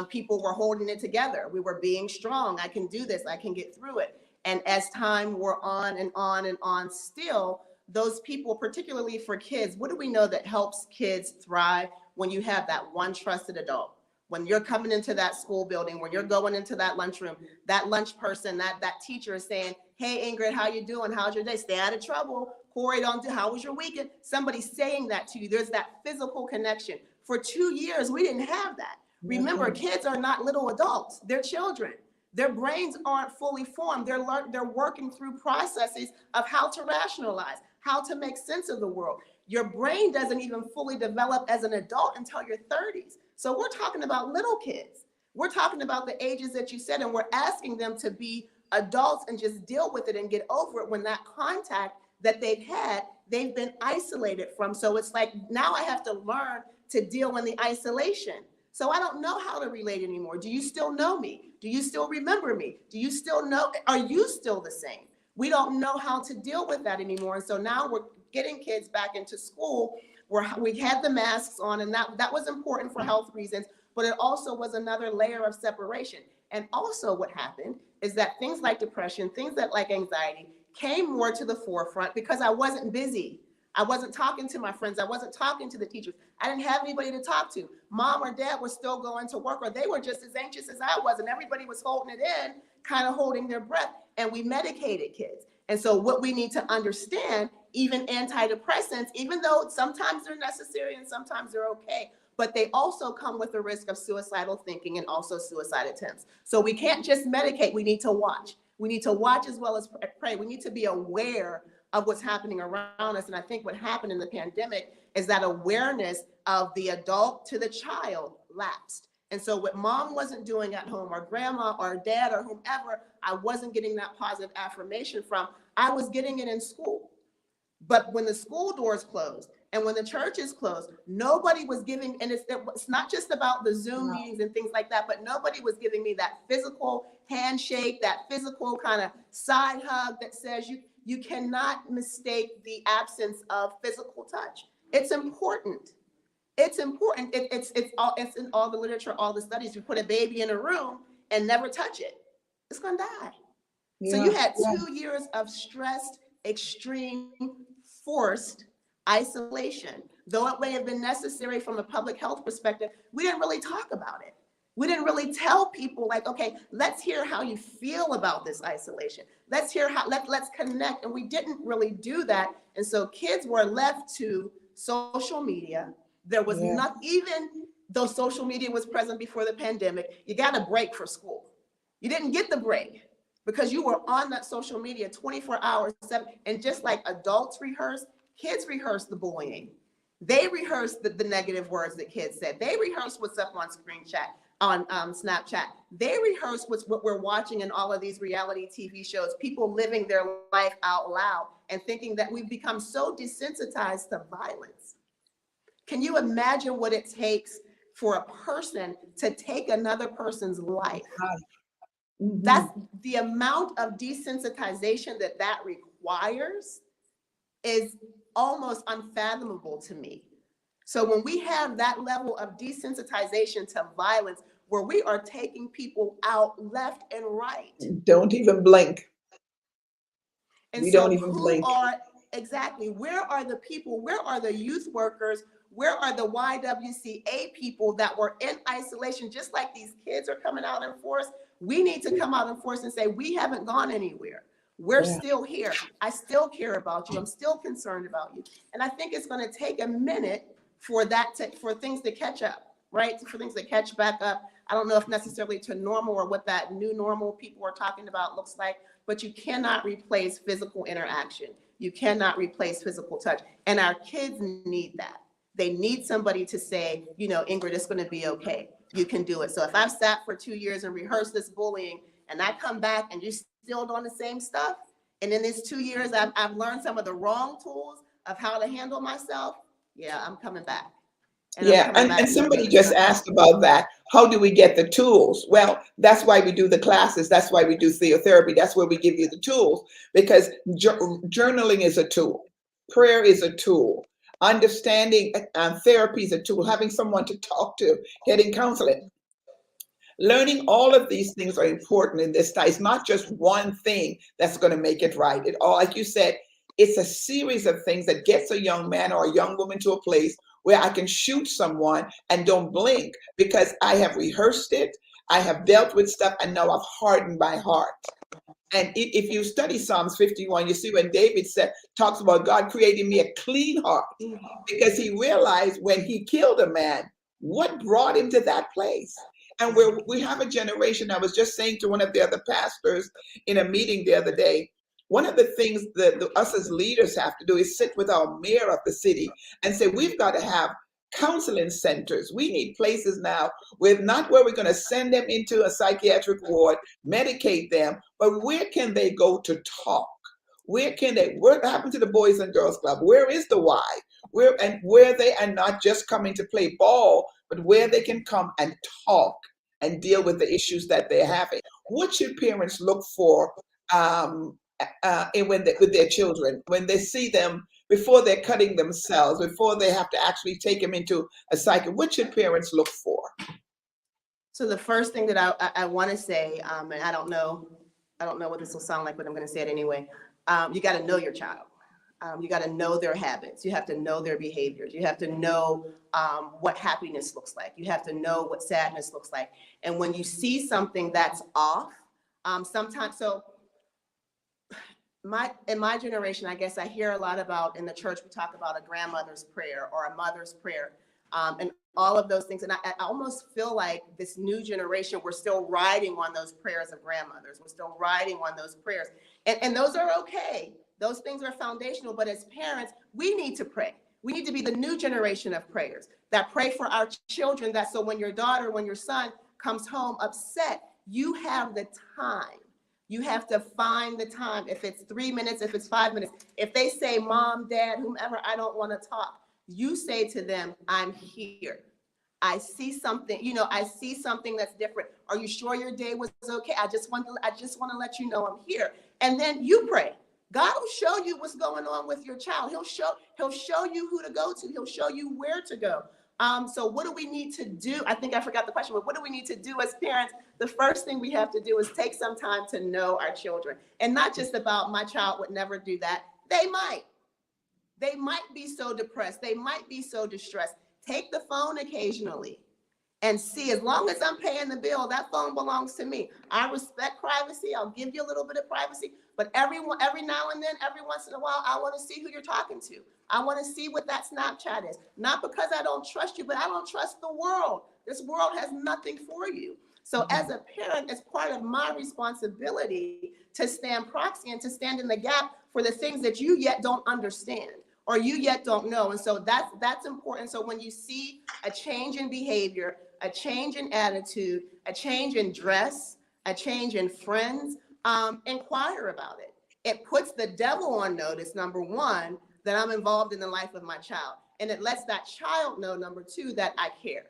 people were holding it together. We were being strong. I can do this. I can get through it. And as time wore on and on and on, still, those people, particularly for kids, what do we know that helps kids thrive? When you have that one trusted adult, when you're coming into that school building, when you're going into that lunchroom, that lunch person, that teacher is saying, hey, Ingrid, how you doing? How's your day? Stay out of trouble. Corey, don't do, how was your weekend? Somebody's saying that to you. There's that physical connection. For 2 years, we didn't have that. Remember, kids are not little adults. They're children. Their brains aren't fully formed. They're working through processes of how to rationalize, how to make sense of the world. Your brain doesn't even fully develop as an adult until your 30s. So we're talking about little kids. We're talking about the ages that you said, and we're asking them to be adults and just deal with it and get over it when that contact that they've had, they've been isolated from. So it's like, now I have to learn to deal in the isolation. So I don't know how to relate anymore. Do you still know me? Do you still remember me? Do you still know? Are you still the same? We don't know how to deal with that anymore. And so now we're getting kids back into school where we had the masks on, and that was important for health reasons, but it also was another layer of separation. And also what happened is that things like depression, things that like anxiety came more to the forefront because I wasn't busy. I wasn't talking to my friends. I wasn't talking to the teachers. I didn't have anybody to talk to. Mom or dad was still going to work, or they were just as anxious as I was, and everybody was holding it in, kind of holding their breath, and we medicated kids. And so what we need to understand, even antidepressants, even though sometimes they're necessary and sometimes they're okay, but they also come with the risk of suicidal thinking and also suicide attempts. So we can't just medicate. We need to watch. We need to watch as well as pray. We need to be aware of what's happening around us. And I think what happened in the pandemic is that awareness of the adult to the child lapsed. And so what mom wasn't doing at home, or grandma or dad or whomever, I wasn't getting that positive affirmation from. I was getting it in school. But when the school doors closed and when the churches closed, nobody was giving, and it's not just about the Zoom meetings and things like that, but nobody was giving me that physical handshake, that physical kind of side hug that says you cannot mistake the absence of physical touch. It's important. It's important. It's in all the literature, all the studies. You put a baby in a room and never touch it, it's gonna die. So you had 2 years of stressed, extreme, forced isolation. Though it may have been necessary from a public health perspective, we didn't really talk about it. We didn't really tell people, like, okay, let's hear how you feel about this isolation. Let's hear how, let's connect. And we didn't really do that. And so kids were left to social media. There was not, even though social media was present before the pandemic, you got a break for school. You didn't get the break because you were on that social media 24 hours, 7. And just like adults rehearse, kids rehearse the bullying. They rehearse the negative words that kids said. They rehearse what's up on screen chat, on Snapchat. They rehearse what we're watching in all of these reality TV shows, people living their life out loud and thinking that we've become so desensitized to violence. Can you imagine what it takes for a person to take another person's life? Mm-hmm. That's the amount of desensitization that requires is almost unfathomable to me. So when we have that level of desensitization to violence, where we are taking people out left and right. Don't even blink. And we so don't even blink. Exactly, where are the people, where are the youth workers, where are the YWCA people that were in isolation, just like these kids are coming out in force? We need to come out in force and say, we haven't gone anywhere. We're still here. I still care about you. I'm still concerned about you. And I think it's going to take a minute for for things to catch up, right? For things to catch back up. I don't know if necessarily to normal or what that new normal people are talking about looks like, but you cannot replace physical interaction. You cannot replace physical touch. And our kids need that. They need somebody to say, Ingrid, it's going to be okay. you can do it. So if I've sat for 2 years and rehearsed this bullying, and I come back and you're still doing the same stuff, and in these 2 years I've learned some of the wrong tools of how to handle myself, yeah, I'm coming back. And I'm Yeah, coming and back to somebody make just sure. asked about that. How do we get the tools? Well, that's why we do the classes. That's why we do theotherapy. That's where we give you the tools, because journaling is a tool, prayer is a tool, understanding therapy is a tool, having someone to talk to, getting counseling. Learning all of these things are important in this time. It's not just one thing that's going to make it right. It all, like you said, it's a series of things that gets a young man or a young woman to a place where I can shoot someone and don't blink because I have rehearsed it, I have dealt with stuff, and now I've hardened my heart. And if you study Psalms 51, you see when David said, talks about God creating me a clean heart, because he realized when he killed a man, what brought him to that place. And we have a generation, I was just saying to one of the other pastors in a meeting the other day, one of the things that us as leaders have to do is sit with our mayor of the city and say, we've got to have counseling centers. We need places now where not where we're going to send them into a psychiatric ward, medicate them, but where can they go to talk? What happened to the Boys and Girls Club? Where is the why? Where they are not just coming to play ball, but where they can come and talk and deal with the issues that they're having. What should parents look for with their children when they see them before they're cutting themselves, before they have to actually take them into a cycle? What should parents look for? So the first thing that I want to say, and I don't know what this will sound like, but I'm going to say it anyway. You got to know your child. You got to know their habits. You have to know their behaviors. You have to know what happiness looks like. You have to know what sadness looks like. And when you see something that's off, sometimes, so in my generation, I guess I hear a lot about, in the church, we talk about a grandmother's prayer or a mother's prayer, and all of those things. And I almost feel like this new generation, we're still riding on those prayers of grandmothers. We're still riding on those prayers. And those are okay. Those things are foundational. But as parents, we need to pray. We need to be the new generation of prayers that pray for our children, that so when your daughter, when your son comes home upset, you have the time. You have to find the time. If it's 3 minutes, if it's 5 minutes, if they say, Mom, Dad, whomever, I don't want to talk, you say to them, I'm here. I see something, I see something that's different. Are you sure your day was okay? I just want to let you know I'm here. And then you pray. God will show you what's going on with your child. He'll show you who to go to. He'll show you where to go. So what do we need to do? I think I forgot the question, but what do we need to do as parents? The first thing we have to do is take some time to know our children, and not just about my child would never do that. They might be so depressed. They might be so distressed. Take the phone occasionally and see, as long as I'm paying the bill, that phone belongs to me. I respect privacy. I'll give you a little bit of privacy, but every now and then, every once in a while, I want to see who you're talking to. I want to see what that Snapchat is. Not because I don't trust you, but I don't trust the world. This world has nothing for you. So as a parent, it's part of my responsibility to stand proxy and to stand in the gap for the things that you yet don't understand or you yet don't know. And so that's important. So when you see a change in behavior, a change in attitude, a change in dress, a change in friends, inquire about it. It puts the devil on notice, number one, that I'm involved in the life of my child. And it lets that child know, number two, that I care.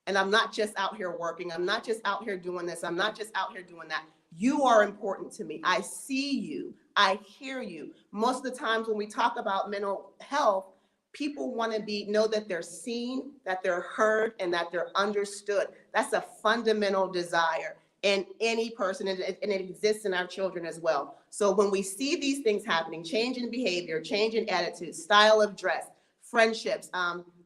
And I'm not just out here working. I'm not just out here doing this. I'm not just out here doing that. You are important to me. I see you. I hear you. Most of the times when we talk about mental health, people want to know that they're seen, that they're heard, and that they're understood. That's a fundamental desire in any person, and it exists in our children as well. So when we see these things happening, change in behavior, change in attitude, style of dress, friendships,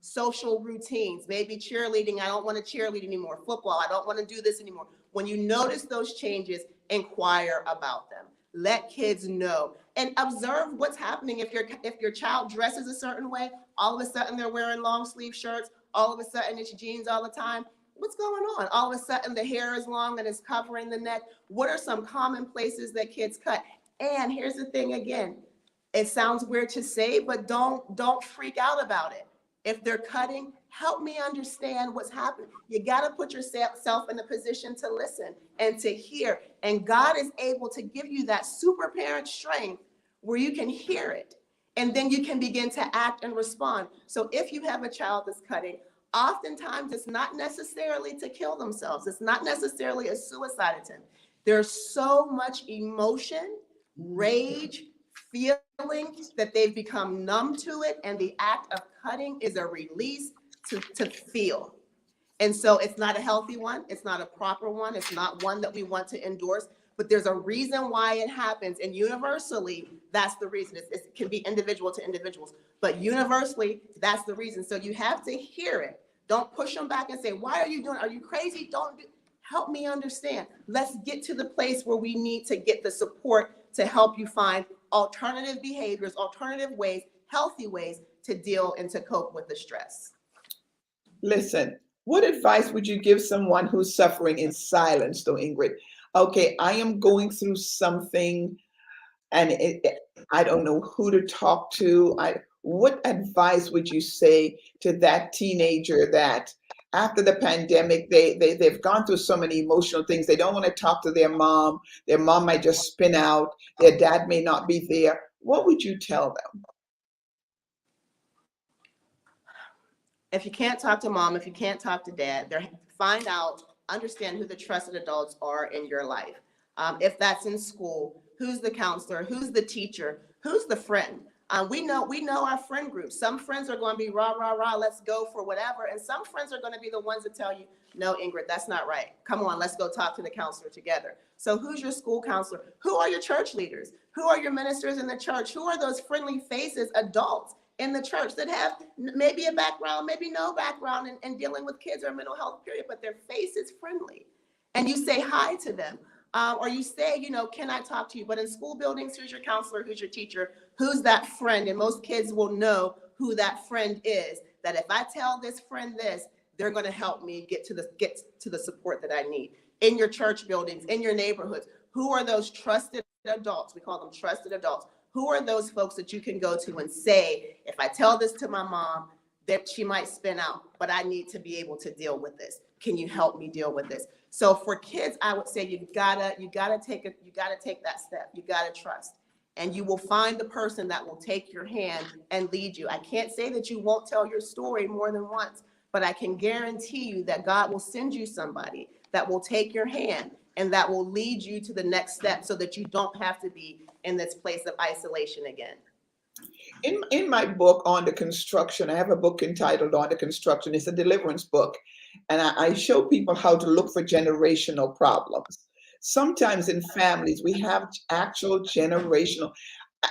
social routines, maybe cheerleading, I don't want to cheerlead anymore, football, I don't want to do this anymore. When you notice those changes, inquire about them. Let kids know and observe what's happening. If your child dresses a certain way, all of a sudden they're wearing long sleeve shirts, all of a sudden it's jeans all the time. What's going on? All of a sudden the hair is long and it's covering the neck. What are some common places that kids cut? And here's the thing again, it sounds weird to say, but don't freak out about it. If they're cutting, help me understand what's happening. You got to put yourself in a position to listen and to hear. And God is able to give you that super parent strength where you can hear it. And then you can begin to act and respond. So if you have a child that's cutting, oftentimes it's not necessarily to kill themselves. It's not necessarily a suicide attempt. There's so much emotion, rage, feeling that they've become numb to it. And the act of cutting is a release to feel. And so it's not a healthy one. It's not a proper one. It's not one that we want to endorse, but there's a reason why it happens. And universally, that's the reason. It can be individual to individuals, but universally, that's the reason. So you have to hear it. Don't push them back and say, why are you doing? Are you crazy? Help me understand. Let's get to the place where we need to get the support to help you find alternative behaviors, alternative ways, healthy ways to deal and to cope with the stress. Listen, what advice would you give someone who's suffering in silence, though, Ingrid? Okay, I am going through something and I don't know who to talk to. What advice would you say to that teenager that after the pandemic, they've gone through so many emotional things. They don't want to talk to their mom. Their mom might just spin out. Their dad may not be there. What would you tell them? If you can't talk to mom, if you can't talk to dad, find out, understand who the trusted adults are in your life. If that's in school, who's the counselor, who's the teacher, who's the friend? We know our friend group. Some friends are going to be rah, rah, rah, let's go for whatever. And some friends are going to be the ones that tell you, no, Ingrid, that's not right. Come on, let's go talk to the counselor together. So who's your school counselor? Who are your church leaders? Who are your ministers in the church? Who are those friendly faces, adults in the church that have maybe a background, maybe no background in dealing with kids or mental health period, but their face is friendly. And you say hi to them. Or you say, can I talk to you? But in school buildings, who's your counselor? Who's your teacher? Who's that friend? And most kids will know who that friend is, that if I tell this friend this, they're going to help me get to the support that I need. In your church buildings, in your neighborhoods, who are those trusted adults? We call them trusted adults. Who are those folks that you can go to and say, if I tell this to my mom, that she might spin out, but I need to be able to deal with this. Can you help me deal with this? So for kids, I would say you gotta take that step. You gotta trust, and you will find the person that will take your hand and lead you. I can't say that you won't tell your story more than once, but I can guarantee you that God will send you somebody that will take your hand and that will lead you to the next step, so that you don't have to be in this place of isolation again. In my book on the construction, I have a book entitled On the Construction. It's a deliverance book. And I show people how to look for generational problems. Sometimes in families, we have actual generational,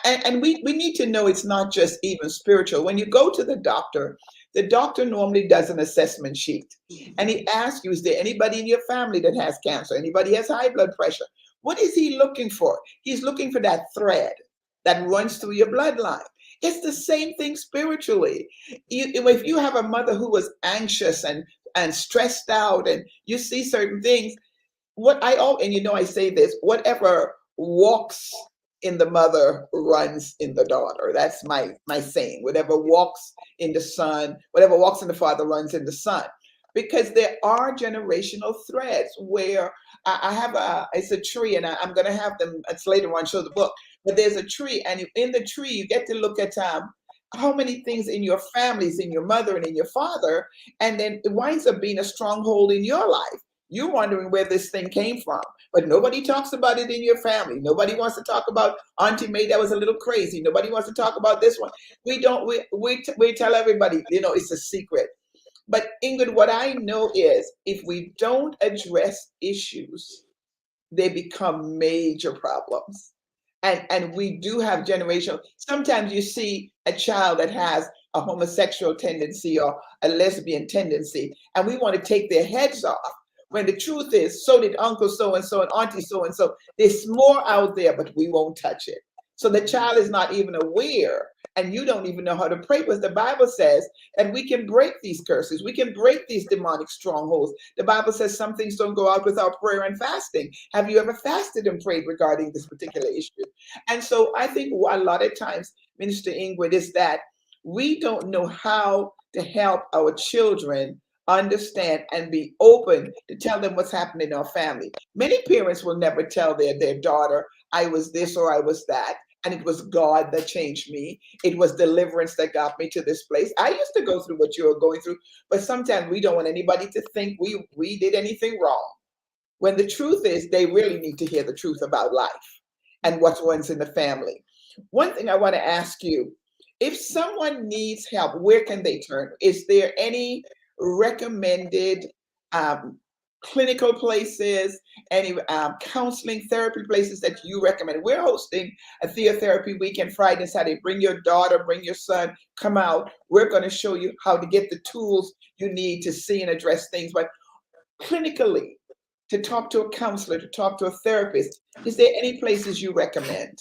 and we need to know it's not just even spiritual. When you go to the doctor normally does an assessment sheet. And he asks you, is there anybody in your family that has cancer? Anybody has high blood pressure? What is he looking for? He's looking for that thread that runs through your bloodline. It's the same thing spiritually. If you have a mother who was anxious and stressed out, and you see certain things, I say this, whatever walks in the mother runs in the daughter. That's my saying. Whatever walks in the son, whatever walks in the father runs in the son. Because there are generational threads where I have it's a tree, and I'm going to have them, it's later on, show the book, but there's a tree, and in the tree, you get to look at how many things in your families, in your mother and in your father, and then it winds up being a stronghold in your life. You're wondering where this thing came from, but nobody talks about it in your family. Nobody wants to talk about Auntie May that was a little crazy. Nobody wants to talk about this one. We don't. We tell everybody, it's a secret. But Ingrid, what I know is if we don't address issues, they become major problems. And we do have generational. Sometimes you see a child that has a homosexual tendency or a lesbian tendency, and we want to take their heads off. When the truth is, so did Uncle so and so and Auntie so and so. There's more out there, but we won't touch it. So the child is not even aware, and you don't even know how to pray, because the Bible says that we can break these curses. We can break these demonic strongholds. The Bible says some things don't go out without prayer and fasting. Have you ever fasted and prayed regarding this particular issue? And so I think a lot of times, Minister Ingrid, is that we don't know how to help our children understand and be open to tell them what's happening in our family. Many parents will never tell their daughter, I was this or I was that. And it was God that changed me. It was deliverance that got me to this place. I used to go through what you were going through, but sometimes we don't want anybody to think we did anything wrong. When the truth is, they really need to hear the truth about life and what runs in the family. One thing I want to ask you, if someone needs help, where can they turn? Is there any recommended um, clinical places, any counseling therapy places that you recommend? We're hosting a theotherapy weekend Friday and Saturday. Bring your daughter, bring your son, come out. We're going to show you how to get the tools you need to see and address things. But clinically, to talk to a counselor, to talk to a therapist, is there any places you recommend?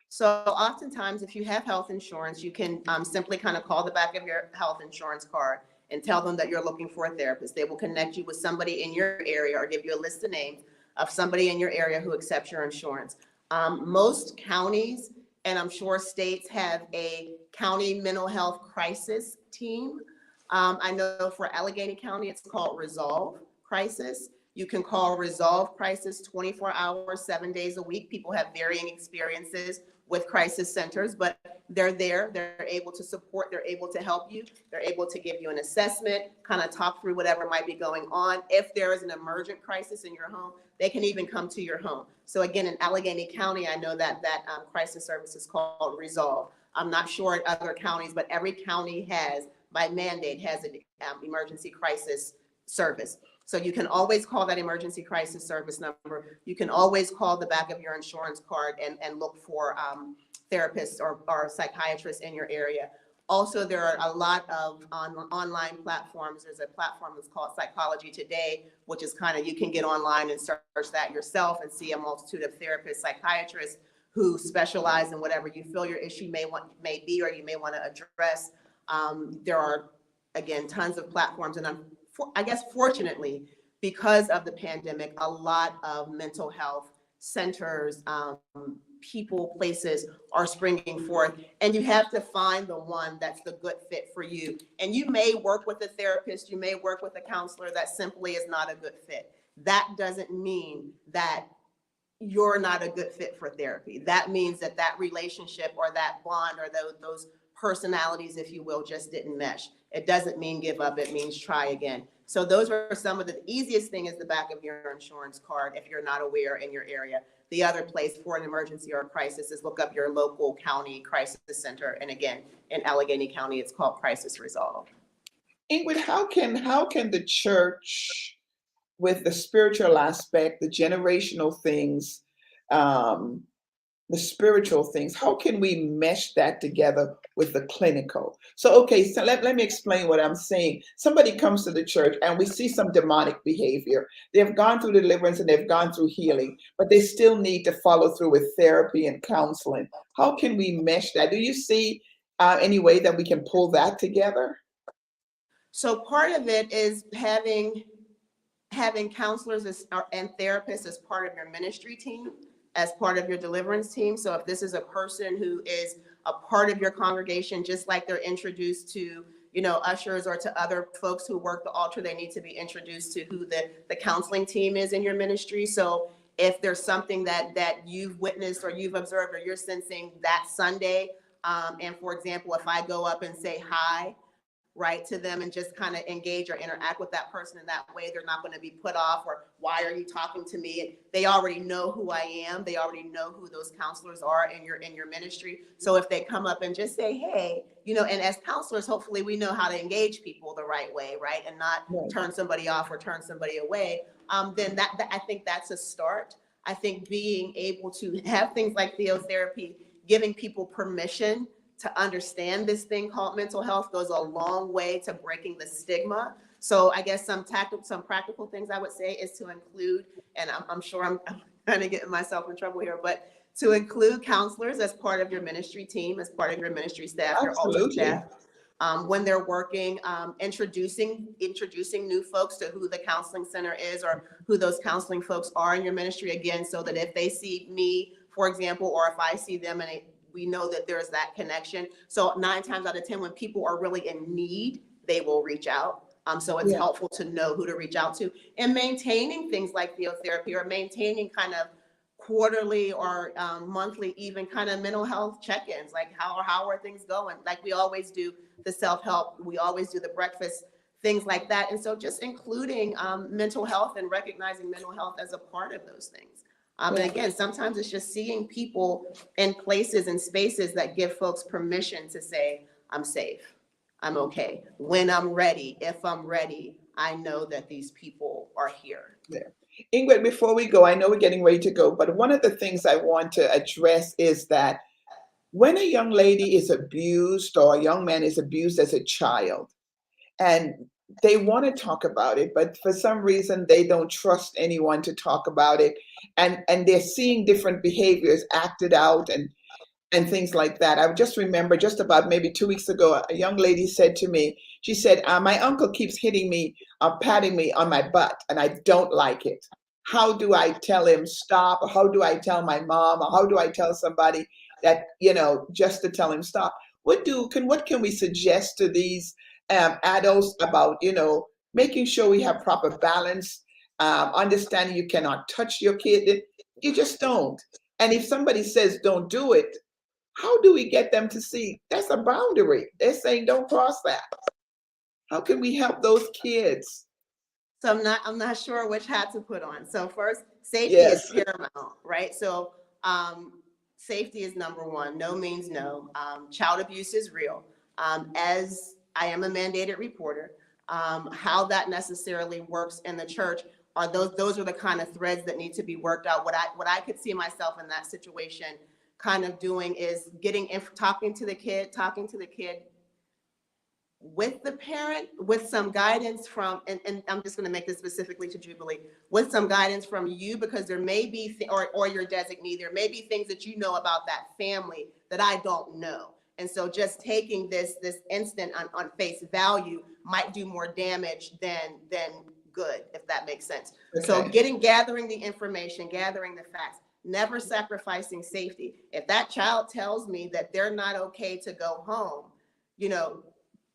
So oftentimes, if you have health insurance, you can simply kind of call the back of your health insurance card and tell them that you're looking for a therapist. They will connect you with somebody in your area or give you a list of names of somebody in your area who accepts your insurance. Most counties, and I'm sure states, have a county mental health crisis team. I know for Allegheny County, it's called Resolve Crisis. You can call Resolve Crisis 24 hours, 7 days a week. People have varying experiences with crisis centers, but they're there. They're able to support. They're able to help you. They're able to give you an assessment, kind of talk through whatever might be going on. If there is an emergent crisis in your home, they can even come to your home. So again, in Allegheny County, I know that crisis service is called Resolve. I'm not sure in other counties, but every county has, by mandate, has an emergency crisis service. So you can always call that emergency crisis service number. You can always call the back of your insurance card and look for therapists or psychiatrists in your area. Also, there are a lot of online platforms. There's a platform that's called Psychology Today, which is kind of, you can get online and search that yourself and see a multitude of therapists, psychiatrists who specialize in whatever you feel your issue may be or you may want to address. There are, again, tons of platforms, and I guess fortunately, because of the pandemic, a lot of mental health centers, people, places are springing forth, and you have to find the one that's the good fit for you. And you may work with a therapist, you may work with a counselor that simply is not a good fit. That doesn't mean that you're not a good fit for therapy. That means that that relationship or that bond or those personalities, if you will, just didn't mesh. It doesn't mean give up. It means try again. So those are some of the easiest thing is the back of your insurance card if you're not aware in your area. The other place for an emergency or a crisis is look up your local county crisis center. And again, in Allegheny County, it's called Crisis Resolve. Ingrid, how can the church, with the spiritual aspect, the generational things, um, the spiritual things, how can we mesh that together with the clinical? So, okay, so let me explain what I'm saying. Somebody comes to the church and we see some demonic behavior. They've gone through deliverance and they've gone through healing, but they still need to follow through with therapy and counseling. How can we mesh that? Do you see any way that we can pull that together? So part of it is having counselors and therapists as part of your ministry team, as part of your deliverance team. So if this is a person who is a part of your congregation, just like they're introduced to, ushers or to other folks who work the altar, they need to be introduced to who the counseling team is in your ministry. So if there's something that you've witnessed or you've observed or you're sensing that Sunday, and for example, if I go up and say hi, right, to them and just kind of engage or interact with that person in that way, they're not going to be put off or why are you talking to me? And they already know who I am. They already know who those counselors are in your ministry. So if they come up and just say, hey, and as counselors, hopefully we know how to engage people the right way, right, and not Right. turn somebody off or turn somebody away. Then that I think that's a start. I think being able to have things like theotherapy, giving people permission to understand this thing called mental health goes a long way to breaking the stigma. So I guess some practical things I would say is to include, and I'm sure I'm kind of getting myself in trouble here, but to include counselors as part of your ministry team, as part of your ministry staff, your altar Absolutely. staff, when they're working, introducing new folks to who the counseling center is or who those counseling folks are in your ministry, again, so that if they see me, for example, or if I see them and we know that there's that connection. So 9 times out of 10, when people are really in need, they will reach out. So it's Yeah. helpful to know who to reach out to, and maintaining things like theotherapy, or maintaining kind of quarterly or monthly, even kind of mental health check-ins, like how are things going? Like we always do the self-help, we always do the breakfast, things like that. And so just including mental health and recognizing mental health as a part of those things. And again, sometimes it's just seeing people in places and spaces that give folks permission to say, I'm safe, I'm okay. When I'm ready, if I'm ready, I know that these people are here. Yeah. Ingrid, before we go, I know we're getting ready to go, but one of the things I want to address is that when a young lady is abused or a young man is abused as a child, and they want to talk about it, but for some reason they don't trust anyone to talk about it, and they're seeing different behaviors acted out and things like that. I just remember just about maybe 2 weeks ago, a young lady said to me, she said, my uncle keeps hitting me, patting me on my butt, and I don't like it. How do I tell him stop? Or how do I tell my mom? Or how do I tell somebody that, just to tell him stop? What can we suggest to these adults about, making sure we have proper balance, understanding you cannot touch your kid. You just don't. And if somebody says don't do it, how do we get them to see that's a boundary? They're saying don't cross that. How can we help those kids? So I'm not sure which hat to put on. So first, safety is Yes. paramount, right? So safety is number one. No means no. Child abuse is real. As I am a mandated reporter, how that necessarily works in the church are those are the kind of threads that need to be worked out. What I could see myself in that situation kind of doing is talking to the kid with the parent, with some guidance from, and I'm just going to make this specifically to Jubilee, with some guidance from you, because there may be, or your designee, there may be things that you know about that family that I don't know. And so just taking this instant on face value might do more damage than good, if that makes sense. Okay. So gathering the information, gathering the facts, never sacrificing safety. If that child tells me that they're not okay to go home,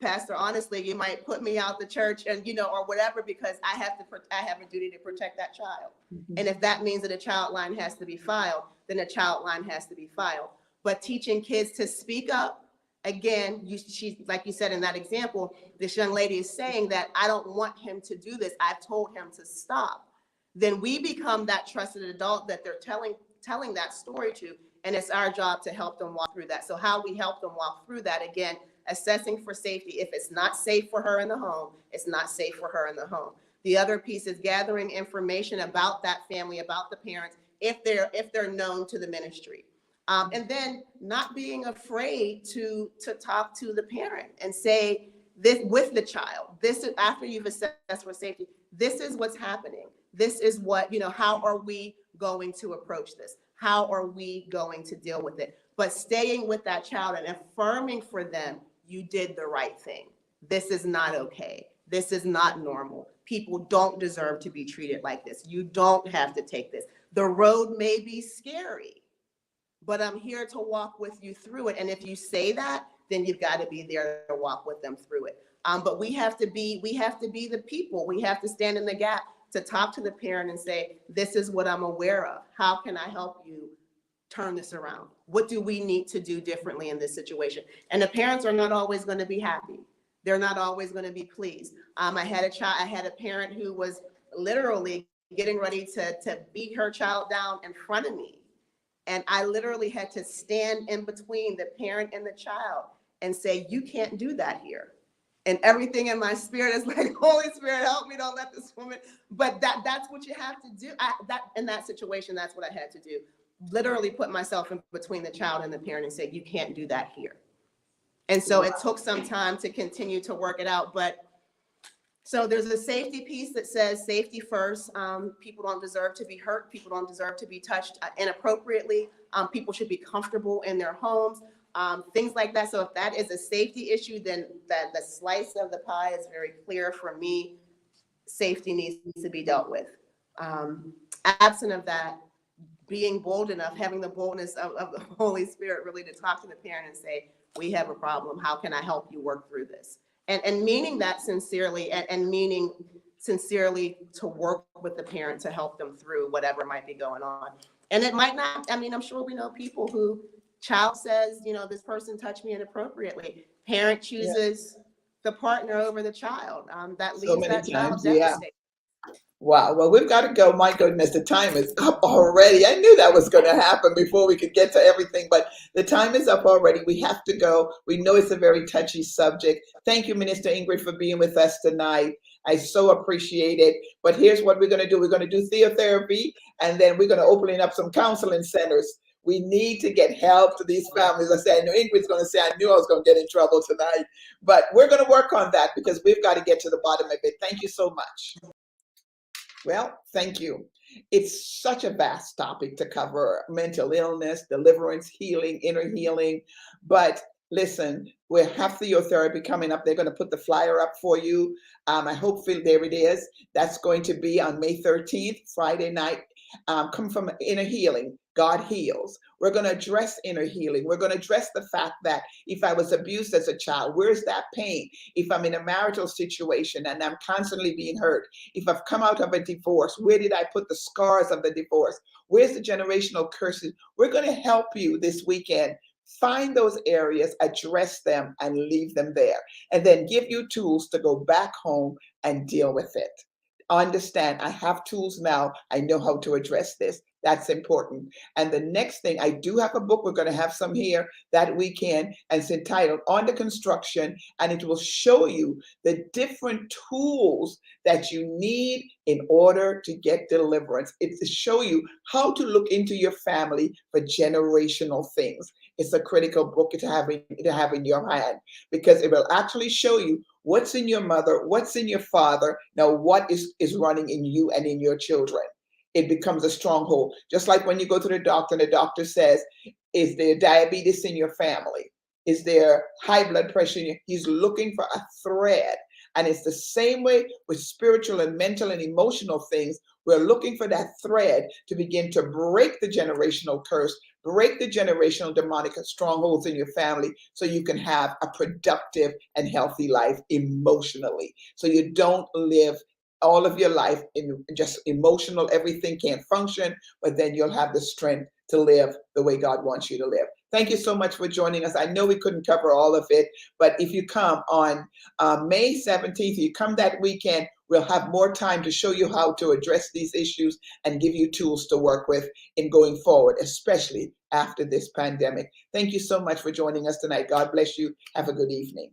Pastor, honestly, you might put me out the church and, or whatever, because I have a duty to protect that child. Mm-hmm. And if that means that a child line has to be filed, then a child line has to be filed. But teaching kids to speak up, again, she, like you said in that example, this young lady is saying that I don't want him to do this. I've told him to stop. Then we become that trusted adult that they're telling that story to. And it's our job to help them walk through that. So how we help them walk through that, again, assessing for safety. If it's not safe for her in the home, it's not safe for her in the home. The other piece is gathering information about that family, about the parents, if they're known to the ministry. And then not being afraid to talk to the parent and say this with the child. This is after you've assessed for safety. This is what's happening. This is what, how are we going to approach this? How are we going to deal with it? But staying with that child and affirming for them, you did the right thing. This is not okay. This is not normal. People don't deserve to be treated like this. You don't have to take this. The road may be scary, but I'm here to walk with you through it. And if you say that, then you've got to be there to walk with them through it. But we have to be the people. We have to stand in the gap to talk to the parent and say, this is what I'm aware of. How can I help you turn this around? What do we need to do differently in this situation? And the parents are not always going to be happy. They're not always going to be pleased. I had a parent who was literally getting ready to beat her child down in front of me. And I literally had to stand in between the parent and the child and say, you can't do that here. And everything in my spirit is like, Holy Spirit, help me, don't let this woman. But that's what you have to do. In that situation, that's what I had to do. Literally put myself in between the child and the parent and say, you can't do that here. And so it took some time to continue to work it out. But so there's a safety piece that says safety first. People don't deserve to be hurt. People don't deserve to be touched inappropriately. People should be comfortable in their homes. Things like that. So if that is a safety issue, then the slice of the pie is very clear for me. Safety needs to be dealt with. Absent of that, being bold enough, having the boldness of the Holy Spirit really to talk to the parent and say, we have a problem. How can I help you work through this? And meaning that sincerely, and meaning sincerely to work with the parent to help them through whatever might be going on. And it might not, I mean, I'm sure we know people who child says, you know, this person touched me inappropriately. Parent chooses the partner over the child. That So leaves many that child times, yeah. devastated. Wow. Well, we've got to go. My goodness, the time is up already. I knew that was going to happen before we could get to everything, but the time is up already. We have to go. We know it's a very touchy subject. Thank you, Minister Ingrid, for being with us tonight. I so appreciate it. But here's what we're going to do. We're going to do theotherapy, and then we're going to open up some counseling centers. We need to get help to these families. I said, I know Ingrid's going to say, I knew I was going to get in trouble tonight, but we're going to work on that because we've got to get to the bottom of it. Thank you so much. Well, thank you. It's such a vast topic to cover: mental illness, deliverance, healing, inner healing. But listen, we have theotherapy coming up. They're going to put the flyer up for you. I hope there it is. That's going to be on May 13th, Friday night. Come from inner healing. God heals. We're going to address inner healing. We're going to address the fact that if I was abused as a child, where's that pain? If I'm in a marital situation and I'm constantly being hurt, if I've come out of a divorce, where did I put the scars of the divorce? Where's the generational curses? We're going to help you this weekend. Find those areas, address them, and leave them there. And then give you tools to go back home and deal with it. Understand, I have tools now. I know how to address this. That's important. And the next thing, I do have a book. We're going to have some here that weekend, and it's entitled On the Construction, and it will show you the different tools that you need in order to get deliverance. It's to show you how to look into your family for generational things. It's a critical book to have in your hand, because it will actually show you what's in your mother, what's in your father, now what is running in you and in your children. It becomes a stronghold. Just like when you go to the doctor and the doctor says, is there diabetes in your family? Is there high blood pressure in you? He's looking for a thread. And it's the same way with spiritual and mental and emotional things. We're looking for that thread to begin to break the generational curse, break the generational demonic strongholds in your family, so you can have a productive and healthy life emotionally. So you don't live all of your life in just emotional, everything can't function, but then you'll have the strength to live the way God wants you to live. Thank you so much for joining us. I know we couldn't cover all of it, but if you come on May 17th, you come that weekend, we'll have more time to show you how to address these issues and give you tools to work with in going forward, especially after this pandemic. Thank you so much for joining us tonight. God bless you. Have a good evening.